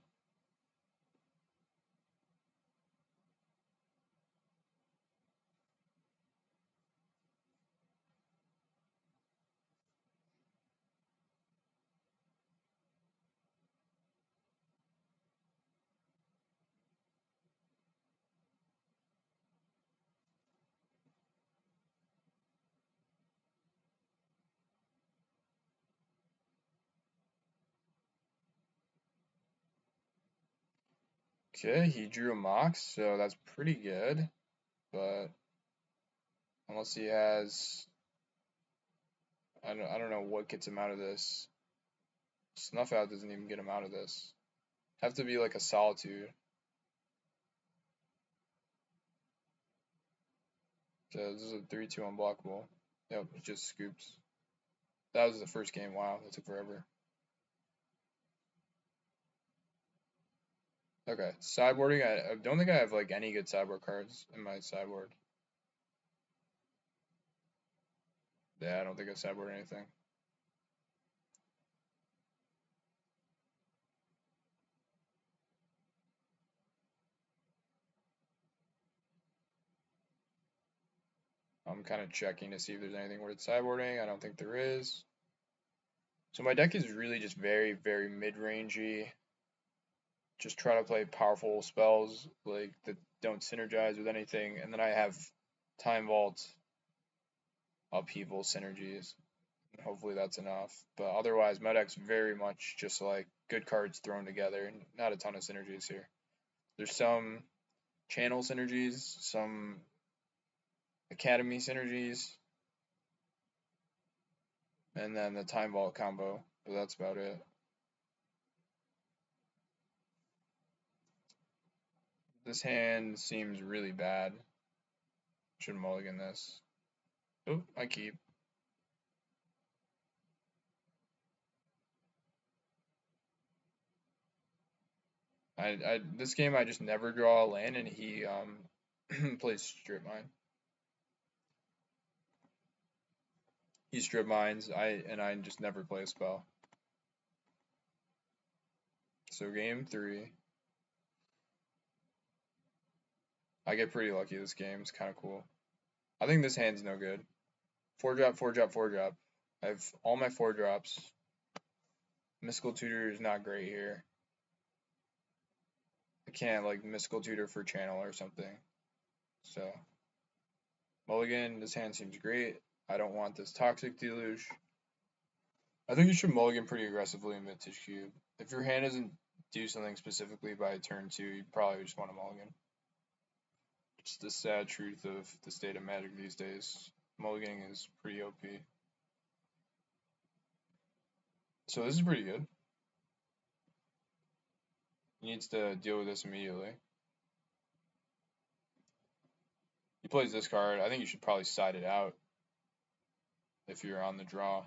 Okay, he drew a Mox, so that's pretty good. But unless he has, I don't know what gets him out of this. Snuff Out doesn't even get him out of this. Have to be like a Solitude. So this is a 3-2 unblockable. Yep, it just scoops. That was the first game. Wow, that took forever. Okay, sideboarding. I don't think I have like any good sideboard cards in my sideboard. Yeah, I don't think I sideboard anything. I'm kind of checking to see if there's anything worth sideboarding. I don't think there is. So my deck is really just very, very mid-rangey. Just try to play powerful spells like that don't synergize with anything, and then I have Time Vault, Upheaval synergies. And hopefully that's enough. But otherwise, my deck's very much just like good cards thrown together, and not a ton of synergies here. There's some channel synergies, some academy synergies, and then the Time Vault combo, but that's about it. This hand seems really bad. Should mulligan this. Oh, I keep. This game I just never draw a land, and he plays strip mine. He strip mines, I just never play a spell. So game 3. I get pretty lucky this game. It's kind of cool. I think this hand's no good. 4-drop, 4-drop, 4-drop. I have all my 4-drops. Mystical Tutor is not great here. I can't like Mystical Tutor for channel or something. So mulligan, this hand seems great. I don't want this Toxic Deluge. I think you should mulligan pretty aggressively in Vintage Cube. If your hand doesn't do something specifically by turn 2, you probably just want to mulligan. It's the sad truth of the state of Magic these days. Mulliganing is pretty OP. So this is pretty good. He needs to deal with this immediately. He plays this card. I think you should probably side it out if you're on the draw.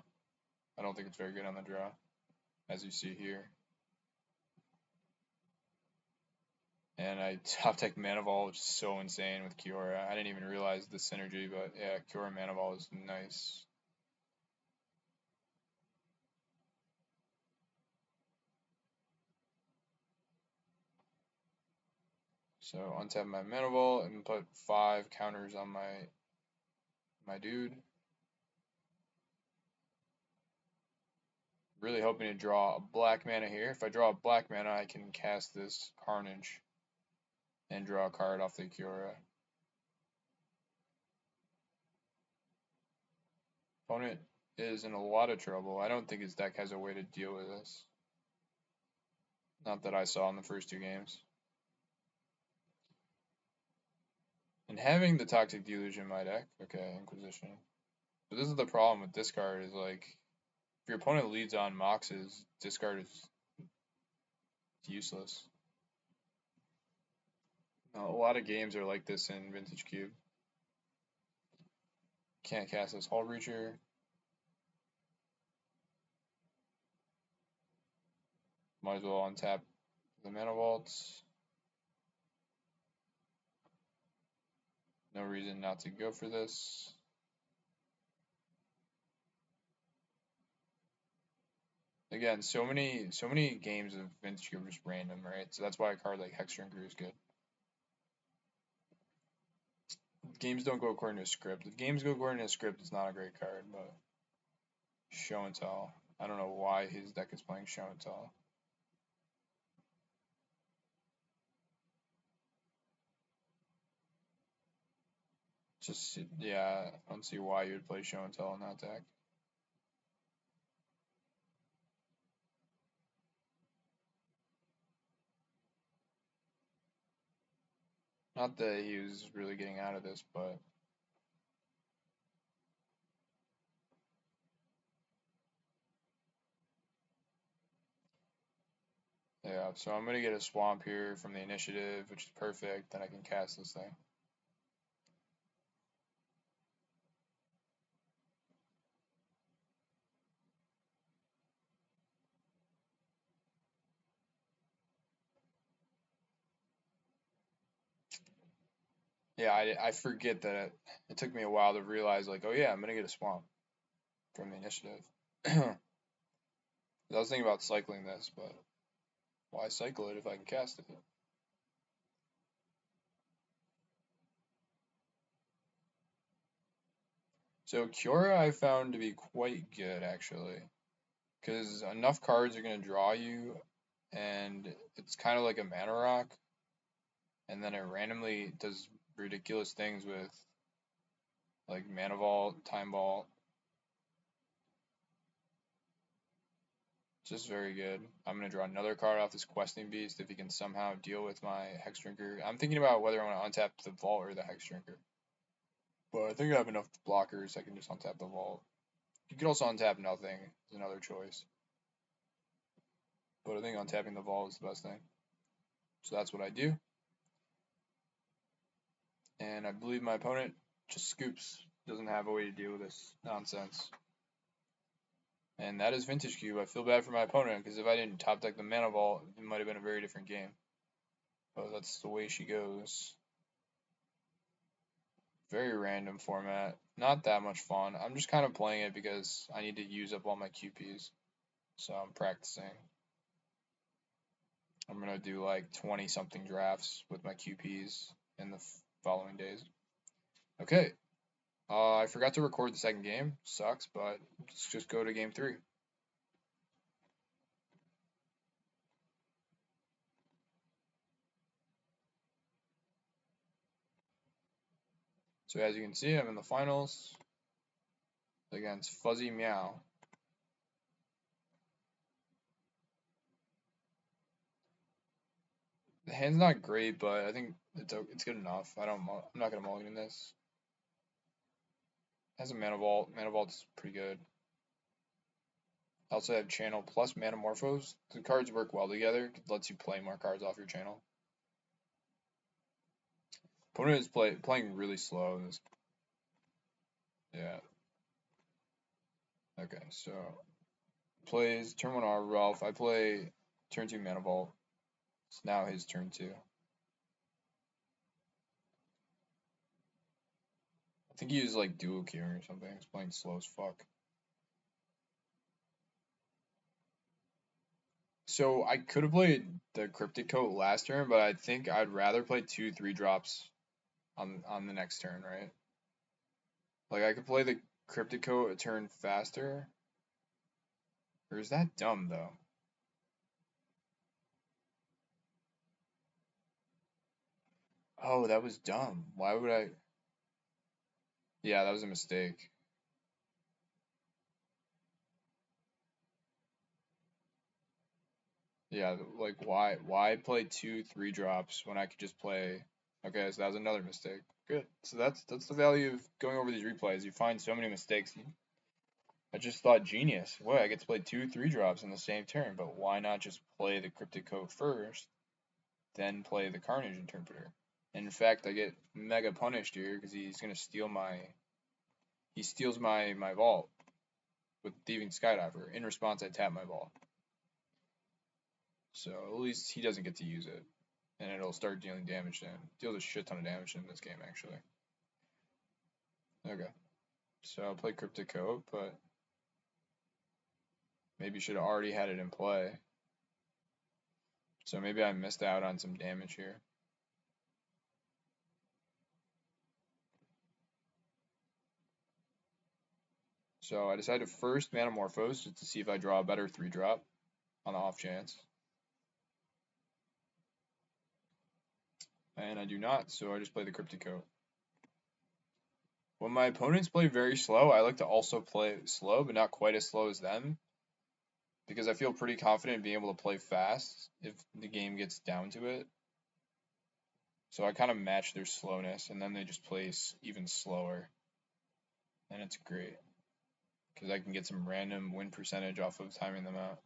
I don't think it's very good on the draw, as you see here. And I top deck Mana Ball, which is so insane with Kiora. I didn't even realize the synergy, but yeah, Kiora Mana Ball is nice. So untap my Mana Ball and put 5 counters on my dude. Really hoping to draw a black mana here. If I draw a black mana, I can cast this Carnage and draw a card off the Kiora. Opponent is in a lot of trouble. I don't think his deck has a way to deal with this. Not that I saw in the first 2 games. And having the Toxic Deluge in my deck, okay, Inquisition. But this is the problem with this card is like, if your opponent leads on Moxes, discard is useless. Now, a lot of games are like this in Vintage Cube. Can't cast this Hull Breacher. Might as well untap the Mana Vaults. No reason not to go for this. Again, so many games of Vintage Cube are just random, right? So that's why a card like Hexdrinker is good. Games don't go according to a script. If games go according to a script, it's not a great card, but Show and Tell. I don't know why his deck is playing Show and Tell. Just, yeah, I don't see why you would play Show and Tell in that deck. Not that he was really getting out of this, but yeah, so I'm going to get a Swamp here from the initiative, which is perfect. Then I can cast this thing. Yeah, I forget that it took me a while to realize, like, oh yeah, I'm going to get a Swamp from the initiative. I was thinking about cycling this, but why cycle it if I can cast it? So Kiora I found to be quite good, actually. Because enough cards are going to draw you, and it's kind of like a mana rock, and then it randomly does ridiculous things with like Mana Vault, Time Vault. Just very good. I'm going to draw another card off this Questing Beast if he can somehow deal with my Hex Drinker. I'm thinking about whether I want to untap the Vault or the Hex Drinker. But I think I have enough blockers I can just untap the Vault. You could also untap nothing, is another choice. But I think untapping the Vault is the best thing. So that's what I do. And I believe my opponent just scoops. Doesn't have a way to deal with this nonsense. And that is Vintage Cube. I feel bad for my opponent because if I didn't top deck the Mana Vault, it might have been a very different game. But that's the way she goes. Very random format. Not that much fun. I'm just kind of playing it because I need to use up all my QPs. So I'm practicing. I'm going to do like 20 something drafts with my QPs in the following days. Okay. I forgot to record the second game. Sucks, but let's just go to game 3. So as you can see, I'm in the finals against Fuzzy Meow. hand's not great, but I think it's good enough. I'm not gonna mulligan this. Has a mana vault. Mana vault's pretty good. I also have channel plus Manamorphose. The cards work well together. It lets you play more cards off your channel. Opponent is playing really slow. Yeah. Okay, so plays turn 1 R Ralph. I play turn 2 Mana Vault. It's now his turn 2. I think he was like dual queuing or something. He's playing slow as fuck. So I could have played the Cryptic Coat last turn, but I think I'd rather play 2/3 drops on the next turn, right? Like I could play the Cryptic Coat a turn faster. Or is that dumb though? Oh, that was dumb. Why would I? Yeah, that was a mistake. Yeah, like why play 2/3 drops when I could just play? Okay, so that was another mistake. Good. So that's the value of going over these replays. You find so many mistakes. I just thought genius. Well, I get to play 2/3 drops in the same turn, but why not just play the Cryptic Code first, then play the Carnage Interpreter? And in fact, I get mega punished here because he's gonna steal he steals my vault with Thieving Skydiver. In response, I tap my vault. So at least he doesn't get to use it. And it'll start dealing damage to him. Deals a shit ton of damage in this game, actually. Okay. So I'll play Cryptic Coat, but maybe should have already had it in play. So maybe I missed out on some damage here. So I decided to first Manamorphose just to see if I draw a better 3-drop on the off chance. And I do not, so I just play the Cryptic Coat. When my opponents play very slow, I like to also play slow, but not quite as slow as them. Because I feel pretty confident in being able to play fast if the game gets down to it. So I kind of match their slowness, and then they just play even slower. And it's great. Because I can get some random win percentage off of timing them out.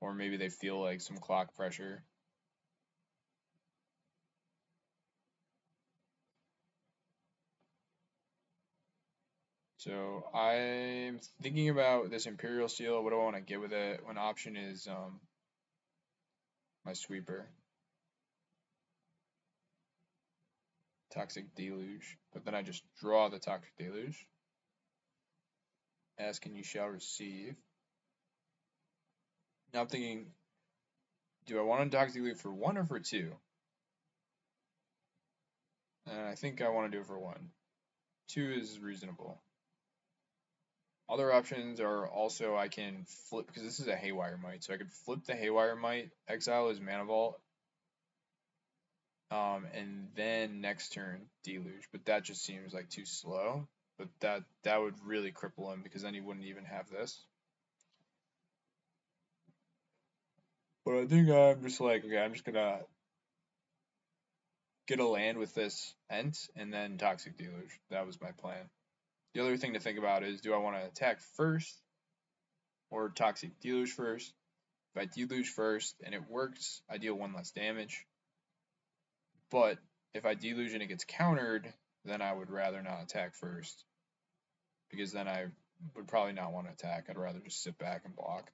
Or maybe they feel like some clock pressure. So I'm thinking about this Imperial Seal. What do I want to get with it? One option is my sweeper. Toxic Deluge. But then I just draw the Toxic Deluge. Ask and you shall receive. Now I'm thinking, do I want to Toxic Deluge for 1 or for 2? And I think I want to do it for 1. 2 is reasonable. Other options are also I can flip, because this is a Haywire Might, so I could flip the Haywire Might, exile his Mana Vault, and then next turn Deluge, but that just seems like too slow. But that would really cripple him because then he wouldn't even have this. But I think I'm just like, okay, I'm just gonna get a land with this Ent and then Toxic Deluge. That was my plan. The other thing to think about is, do I want to attack first or Toxic Deluge first? If I Deluge first and it works, I deal 1 less damage. But if I Deluge and it gets countered, then I would rather not attack first. Because then I would probably not want to attack. I'd rather just sit back and block.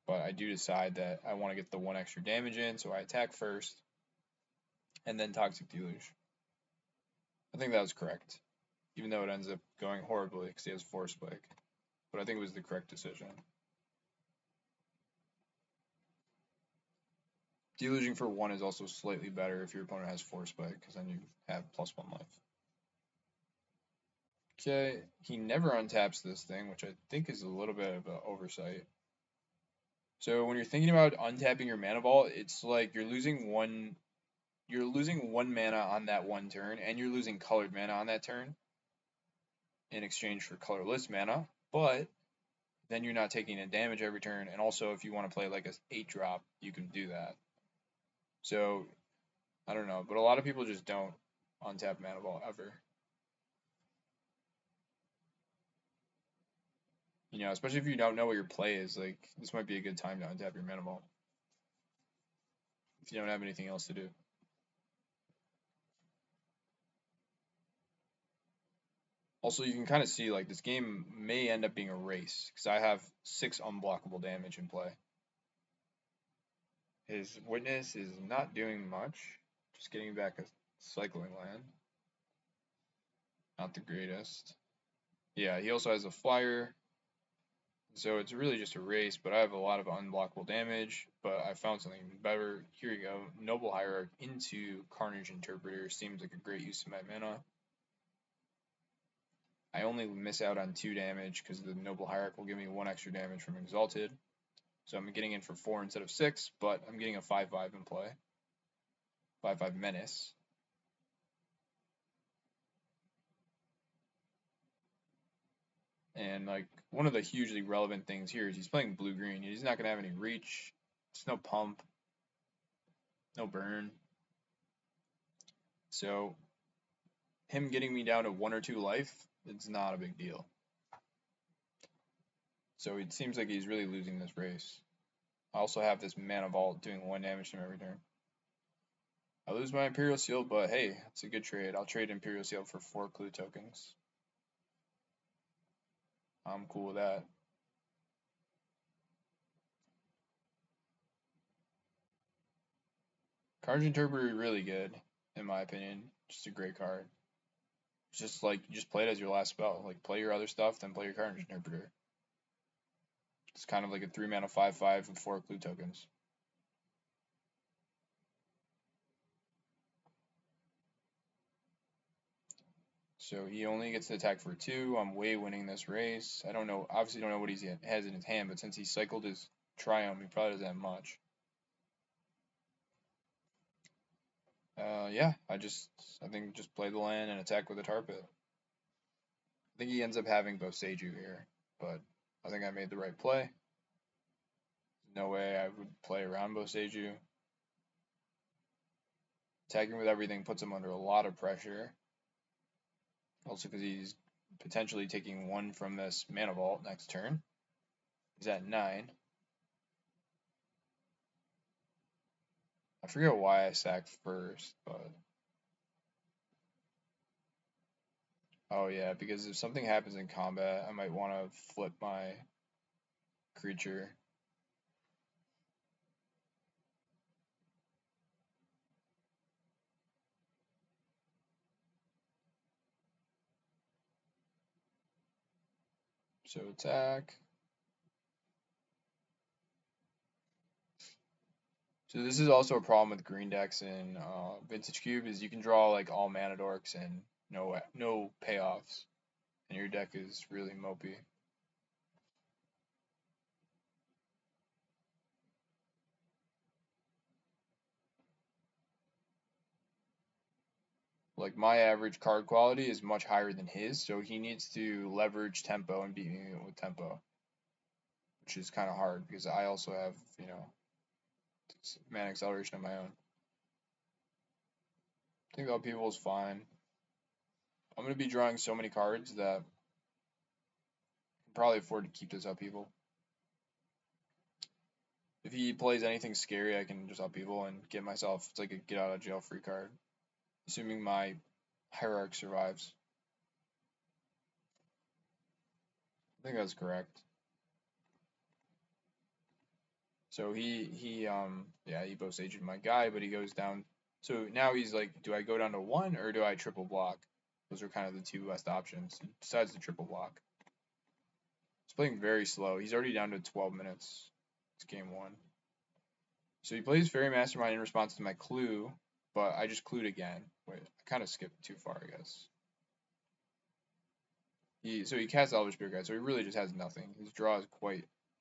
But I do decide that I want to get the 1 extra damage in, so I attack first. And then Toxic Deluge. I think that was correct. Even though it ends up going horribly because he has Force Spike. But I think it was the correct decision. Deluging for 1 is also slightly better if your opponent has Force Spike, because then you have +1 life. Okay, he never untaps this thing, which I think is a little bit of an oversight. So when you're thinking about untapping your mana vault, it's like you're losing one mana on that 1 turn, and you're losing colored mana on that turn in exchange for colorless mana. But then you're not taking a damage every turn, and also if you want to play like a 8-drop, you can do that. So I don't know, but a lot of people just don't untap Mana Ball ever. You know, especially if you don't know what your play is, like this might be a good time to untap your Mana Ball if you don't have anything else to do. Also, you can kind of see like this game may end up being a race because I have 6 unblockable damage in play. His witness is not doing much, just getting back a cycling land. Not the greatest. Yeah, he also has a flyer, so it's really just a race, but I have a lot of unblockable damage, but I found something better. Here you go. Noble Hierarch into Carnage Interpreter seems like a great use of my mana. I only miss out on 2 damage because the Noble Hierarch will give me 1 extra damage from Exalted. So I'm getting in for 4 instead of 6, but I'm getting a 5/5 in play. 5/5 Menace. And like one of the hugely relevant things here is he's playing blue-green. He's not going to have any reach. There's no pump. No burn. So him getting me down to 1 or 2 life, it's not a big deal. So it seems like he's really losing this race. I also have this Mana Vault doing 1 damage to him every turn. I lose my Imperial Seal, but hey, it's a good trade. I'll trade Imperial Seal for 4 clue tokens. I'm cool with that. Carnage Interpreter really good, in my opinion. Just a great card. It's just like you just play it as your last spell. Like play your other stuff, then play your Carnage Interpreter. It's kind of like a 3 mana 5/5 with 4 clue tokens. So he only gets to attack for 2. I'm way winning this race. I don't know, obviously don't know what he has in his hand, but since he cycled his Triumph, he probably doesn't have much. Yeah, I think just play the land and attack with a Tar Pit. I think he ends up having Boseiju here, but I think I made the right play. No way I would play around Boseiju. Attacking with everything puts him under a lot of pressure. Also because he's potentially taking 1 from this Mana Vault next turn. He's at 9. I forget why I sacked first, but... Oh yeah, because if something happens in combat, I might want to flip my creature. So attack. So this is also a problem with green decks in Vintage Cube is you can draw like all mana dorks and no payoffs, and your deck is really mopey. Like my average card quality is much higher than his, so he needs to leverage tempo and beat me with tempo, which is kind of hard because I also have mana acceleration of my own. I think upheaval is fine. I'm going to be drawing so many cards that I can probably afford to keep this upheaval. If he plays anything scary, I can just upheaval and get myself, it's like a get out of jail free card. Assuming my Hierarch survives. I think that's correct. So he Boseiju my guy, but he goes down. So now he's like, do I go down to 1 or do I triple block? Those are kind of the 2 best options. He decides to triple block. He's playing very slow. He's already down to 12 minutes. It's game 1. So he plays Fairy Mastermind in response to my clue, but I just clued again. Wait, I kind of skipped too far, I guess. He casts Elvish Spirit Guide, so he really just has nothing. His draw is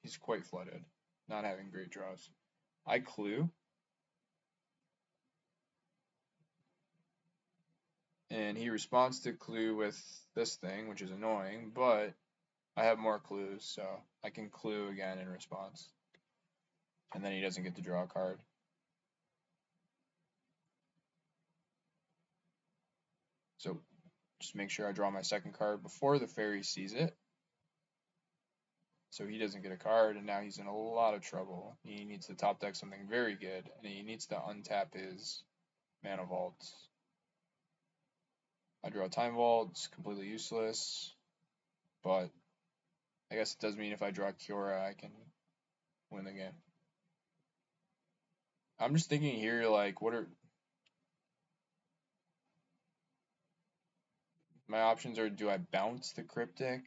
he's quite flooded, not having great draws. I clue, and he responds to clue with this thing, which is annoying, but I have more clues, so I can clue again in response. And then he doesn't get to draw a card. So just make sure I draw my second card before the fairy sees it. So he doesn't get a card, and now he's in a lot of trouble. He needs to top deck something very good, and he needs to untap his mana vaults. I draw Time Vault, it's completely useless, but I guess it does mean if I draw Kiora, I can win the game. I'm just thinking here, like, what are my options? Are do I bounce the Cryptic?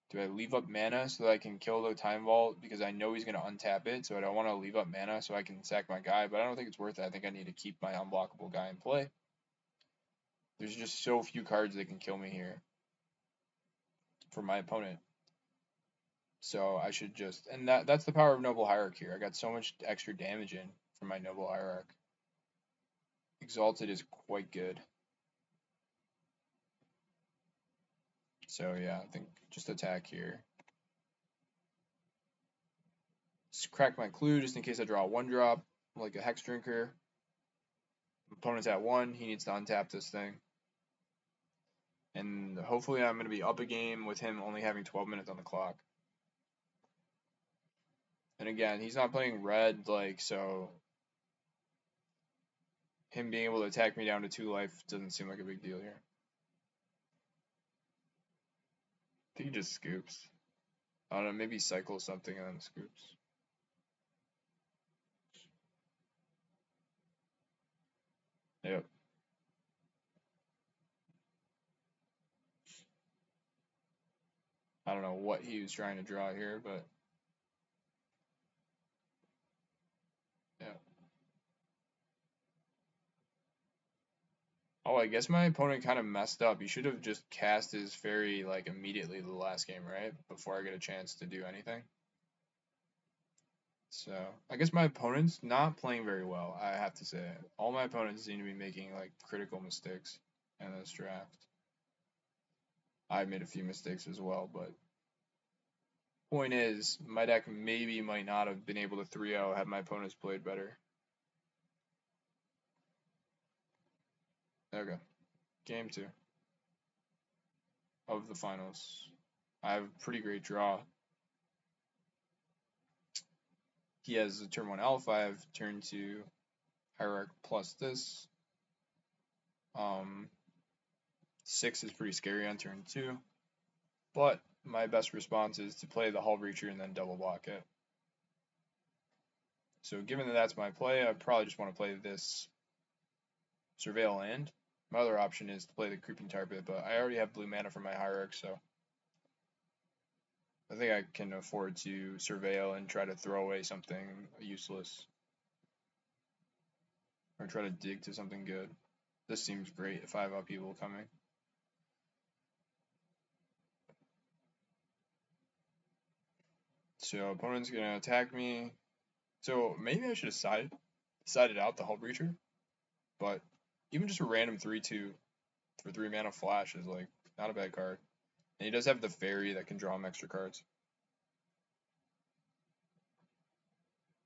Do I leave up mana so that I can kill the Time Vault because I know he's going to untap it, so I don't want to leave up mana so I can sack my guy, but I don't think it's worth it. I think I need to keep my unblockable guy in play. There's just so few cards that can kill me here for my opponent. So I should just, and that's the power of Noble Hierarch here. I got so much extra damage in from my Noble Hierarch. Exalted is quite good. So yeah, I think just attack here. Just crack my clue just in case I draw a 1-drop, like a Hex Drinker. Opponent's at 1, he needs to untap this thing. And hopefully I'm going to be up a game with him only having 12 minutes on the clock. And again, he's not playing red, like, so him being able to attack me down to 2 life doesn't seem like a big deal here. I think he just scoops. I don't know, maybe cycles something and then scoops. Yep. I don't know what he was trying to draw here, but yeah. Oh, I guess my opponent kind of messed up. He should have just cast his fairy like immediately the last game, right? Before I get a chance to do anything. So I guess my opponent's not playing very well, I have to say. All my opponents seem to be making like critical mistakes in this draft. I made a few mistakes as well, but point is, my deck maybe might not have been able to 3-0 had my opponents played better. Okay, game 2 of the finals. I have a pretty great draw. He has a turn 1 alpha, I have turn 2 hierarch plus this. 6 is pretty scary on turn 2, but my best response is to play the Hull Breacher and then double block it. So given that that's my play, I probably just want to play this Surveil Land. My other option is to play the Creeping Tar Pit, but I already have blue mana for my Hierarch, so I think I can afford to Surveil and try to throw away something useless. Or try to dig to something good. This seems great if I have upheaval coming. So opponent's gonna attack me. So maybe I should have decided out the Hull Breacher, but even just a random 3/2 for 3 mana flash is like not a bad card. And he does have the fairy that can draw him extra cards.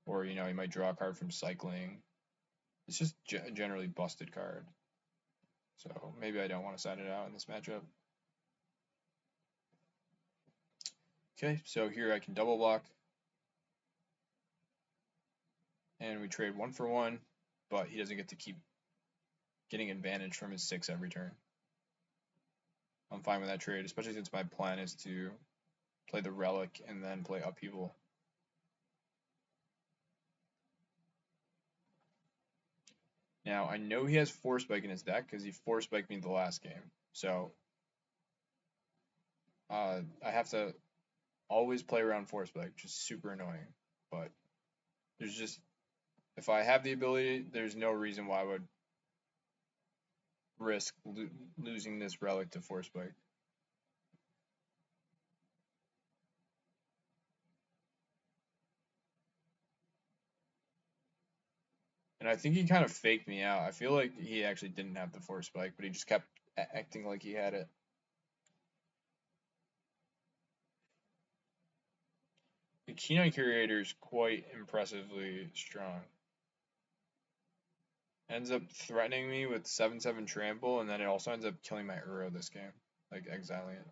Or, you know, he might draw a card from cycling. It's just a generally busted card. So maybe I don't want to side it out in this matchup. Okay, so here I can double block. And we trade 1 for 1, but he doesn't get to keep getting advantage from his 6 every turn. I'm fine with that trade, especially since my plan is to play the Relic and then play Upheaval. Now, I know he has Force Spike in his deck because he Force Spiked me the last game. So, I have to always play around Force Spike, which is super annoying. But there's just, if I have the ability, there's no reason why I would risk losing this Relic to Force Spike. And I think he kind of faked me out. I feel like he actually didn't have the Force Spike, but he just kept acting like he had it. Kenai Curator is quite impressively strong. Ends up threatening me with 7/7 trample, and then it also ends up killing my Uro this game, like exiling it.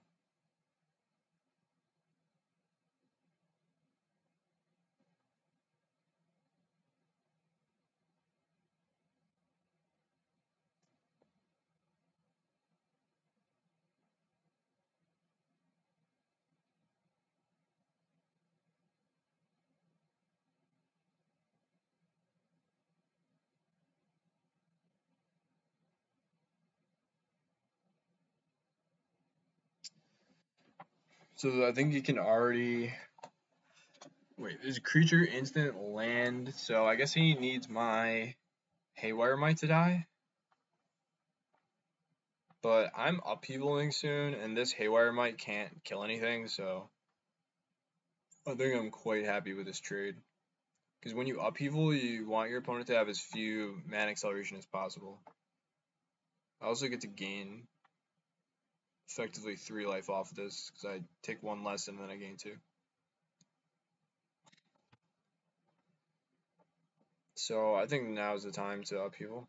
So I think you can already wait. There's a creature instant land, so I guess he needs my Haywire Mite to die. But I'm upheavaling soon, and this Haywire Mite can't kill anything, so I think I'm quite happy with this trade. Because when you upheaval, you want your opponent to have as few mana acceleration as possible. I also get to gain effectively 3 life off of this, because I take 1 less and then I gain 2. So I think now is the time to upheaval.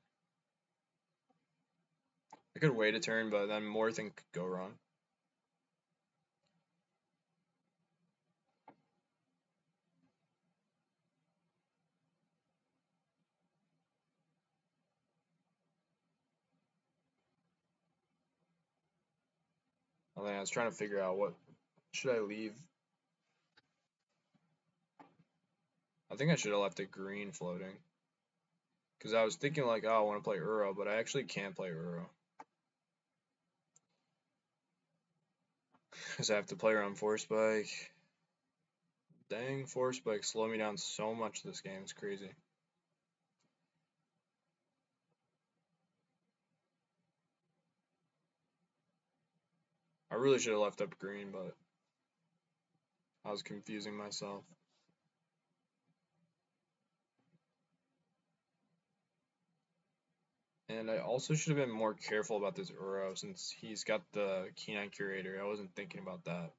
I could wait a turn, but then more things could go wrong. I was trying to figure out what should I leave. I think I should have left a green floating. Because I was thinking like, oh, I want to play Uro, but I actually can't play Uro. Because I have to play around Force Spike. Dang, Force Spike slow me down so much this game. It's crazy. I really should have left up green, but I was confusing myself. And I also should have been more careful about this Uro since he's got the Kenai Curator. I wasn't thinking about that.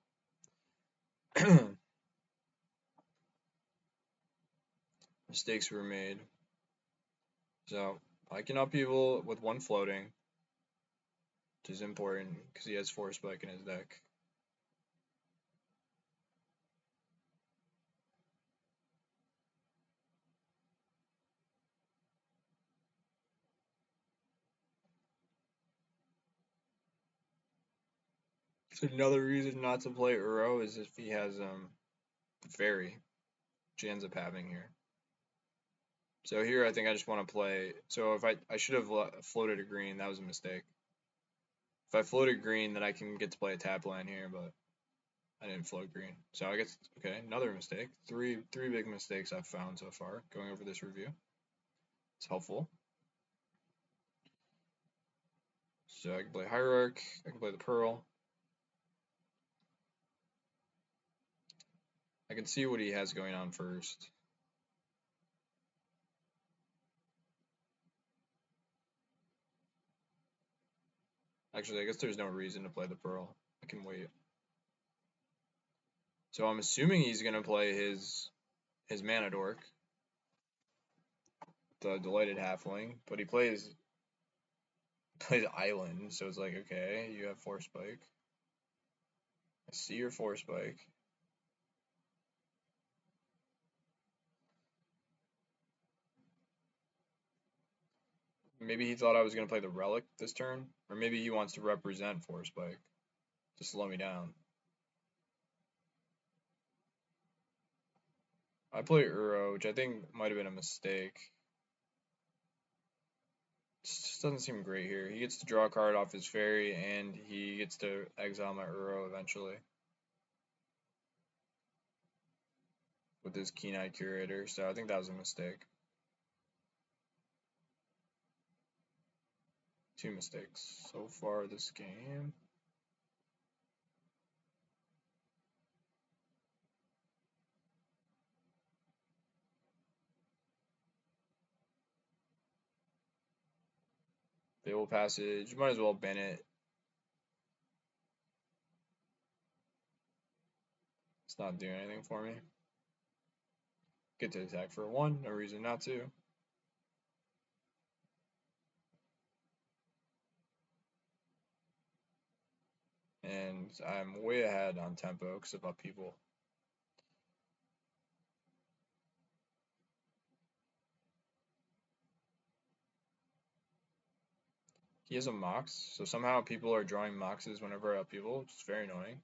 Mistakes were made. So I can upheaval with 1 floating, which is important because he has Force Spike in his deck. So another reason not to play Uro is if he has Fairy, which he ends up having here. So here I think I just want to play. So if I should have floated a green, that was a mistake. If I floated green, then I can get to play a tap line here, but I didn't float green. So I guess okay, another mistake. Three big mistakes I've found so far going over this review. It's helpful. So I can play Hierarch, I can play the Pearl. I can see what he has going on first. Actually, I guess there's no reason to play the Pearl. I can wait. So I'm assuming he's gonna play his Mana Dork, the Delighted Halfling, but he plays Island, so it's like, okay, you have Force Spike. I see your Force Spike. Maybe he thought I was going to play the Relic this turn, or maybe he wants to represent Force Spike to slow me down. I play Uro, which I think might have been a mistake. It just doesn't seem great here. He gets to draw a card off his Fairy, and he gets to exile my Uro eventually with his Keen-Eye Curator, so I think that was a mistake. 2 mistakes so far this game. Fable Passage, might as well ban it. It's not doing anything for me. Get to attack for 1, no reason not to. And I'm way ahead on tempo because of upheaval. He has a Mox, so somehow people are drawing Moxes whenever upheaval, which is very annoying.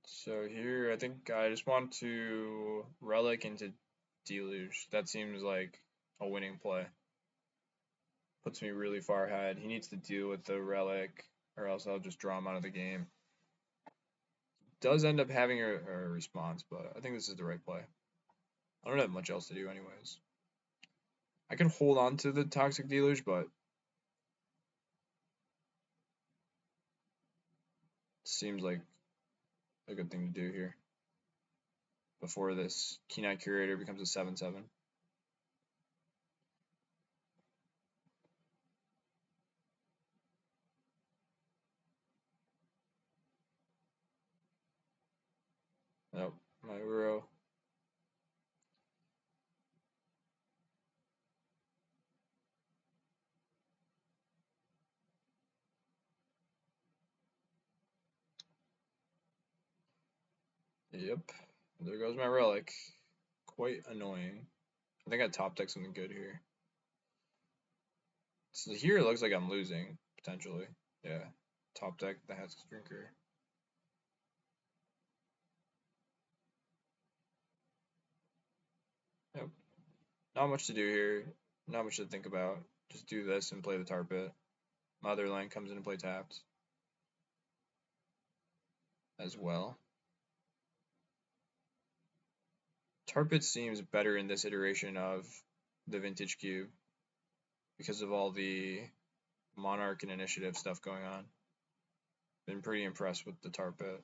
So here, I think I just want to Relic into Deluge. That seems like a winning play. Puts me really far ahead. He needs to deal with the Relic, or else I'll just draw him out of the game. Does end up having a response, but I think this is the right play. I don't have much else to do anyways. I can hold on to the Toxic Deluge, but seems like a good thing to do here before this Keen-Eye Curator becomes a 7/7. Nope, my Uro. Yep, there goes my Relic. Quite annoying. I think I top deck something good here. So here it looks like I'm losing, potentially. Yeah, top deck the Hex Drinker. Yep, not much to do here. Not much to think about. Just do this and play the Tar Pit. My other line comes in and play tapped as well. Tar Pit seems better in this iteration of the Vintage Cube because of all the Monarch and Initiative stuff going on. Been pretty impressed with the Tar Pit.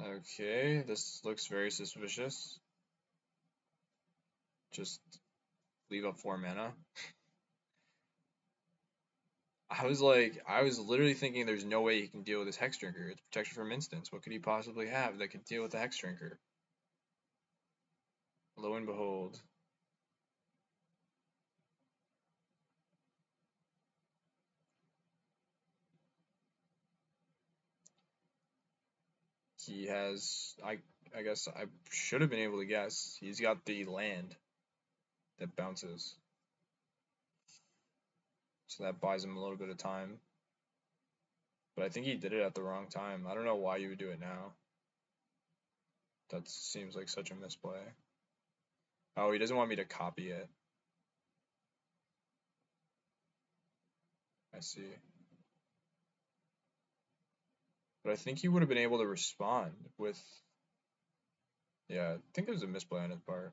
Okay, this looks very suspicious. Just leave up 4 mana. I was literally thinking there's no way he can deal with this Hex Drinker. It's protection from instants. What could he possibly have that could deal with the Hex Drinker? Lo and behold. He has, I guess I should have been able to guess. He's got the land that bounces. So that buys him a little bit of time. But I think he did it at the wrong time. I don't know why you would do it now. That seems like such a misplay. Oh, he doesn't want me to copy it. I see. But I think he would have been able to respond with... Yeah, I think it was a misplay on his part.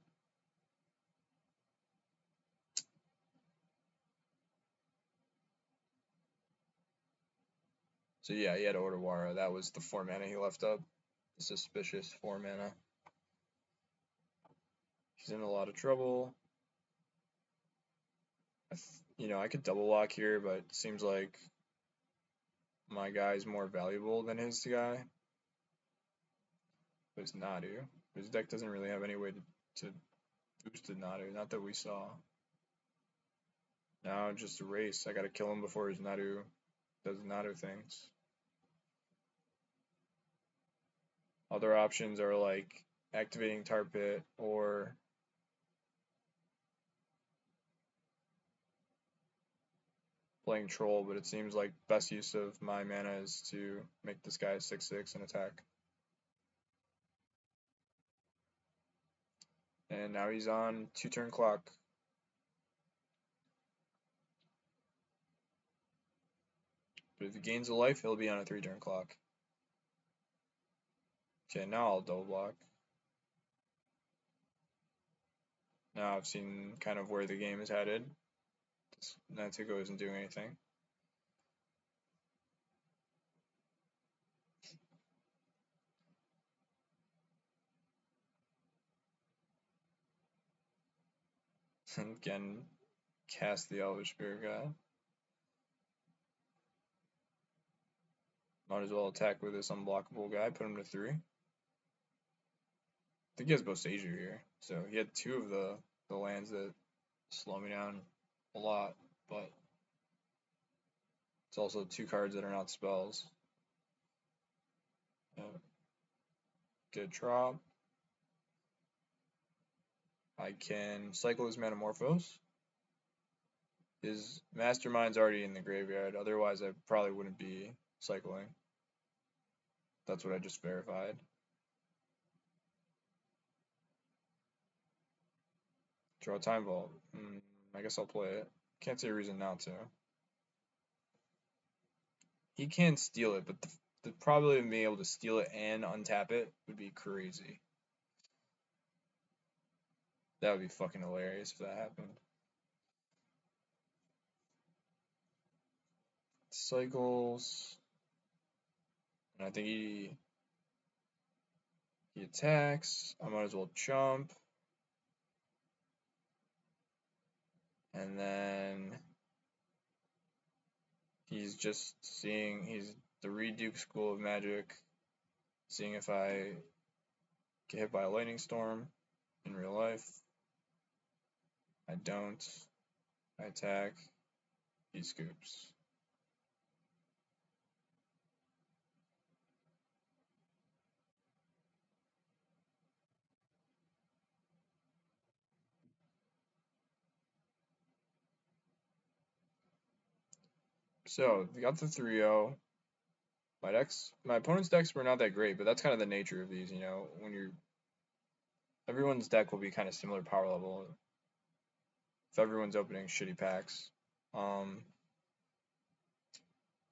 So yeah, he had Odawara. That was the 4 mana he left up. The suspicious 4 mana. He's in a lot of trouble. I could double lock here, but it seems like my guy's more valuable than his guy. But it's Nadu. His deck doesn't really have any way to boost the Nadu, not that we saw. Now just a race. I gotta kill him before his Nadu does Nadu things. Other options are like activating Tar Pit or playing Troll, but it seems like best use of my mana is to make this guy 6/6 and attack. And now he's on 2-turn clock. But if he gains a life, he'll be on a 3-turn clock. Okay, now I'll double block. Now I've seen kind of where the game is headed. Natsuko isn't doing anything. Again, cast the Elvish Spirit God. Might as well attack with this unblockable guy, put him to 3. I think he has Bosager here. So he had 2 of the lands that slow me down a lot, but it's also 2 cards that are not spells. Get drop. I can cycle his Metamorphose. His Mastermind's already in the graveyard, otherwise I probably wouldn't be cycling. That's what I just verified. Draw Time Vault. I guess I'll play it. Can't see a reason not to. He can steal it, but the probability of being able to steal it and untap it would be crazy. That would be fucking hilarious if that happened. Cycles. And I think he attacks. I might as well jump. And then he's just seeing, he's the Reduke School of Magic, seeing if I get hit by a lightning storm in real life. I don't. I attack. He scoops. So, we got the 3-0. My opponent's decks were not that great, but that's kind of the nature of these, you know, everyone's deck will be kind of similar power level if everyone's opening shitty packs.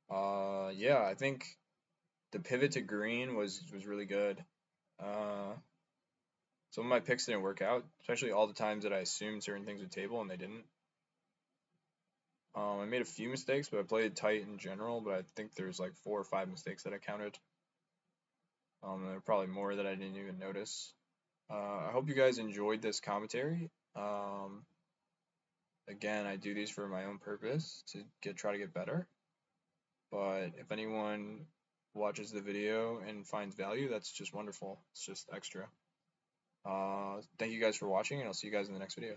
Yeah, I think the pivot to green was really good. Some of my picks didn't work out, especially all the times that I assumed certain things would table and they didn't. I made a few mistakes, but I played tight in general, but I think there's like 4 or 5 mistakes that I counted. There are probably more that I didn't even notice. I hope you guys enjoyed this commentary. Again, I do these for my own purpose to try to get better. But if anyone watches the video and finds value, that's just wonderful. It's just extra. Thank you guys for watching, and I'll see you guys in the next video.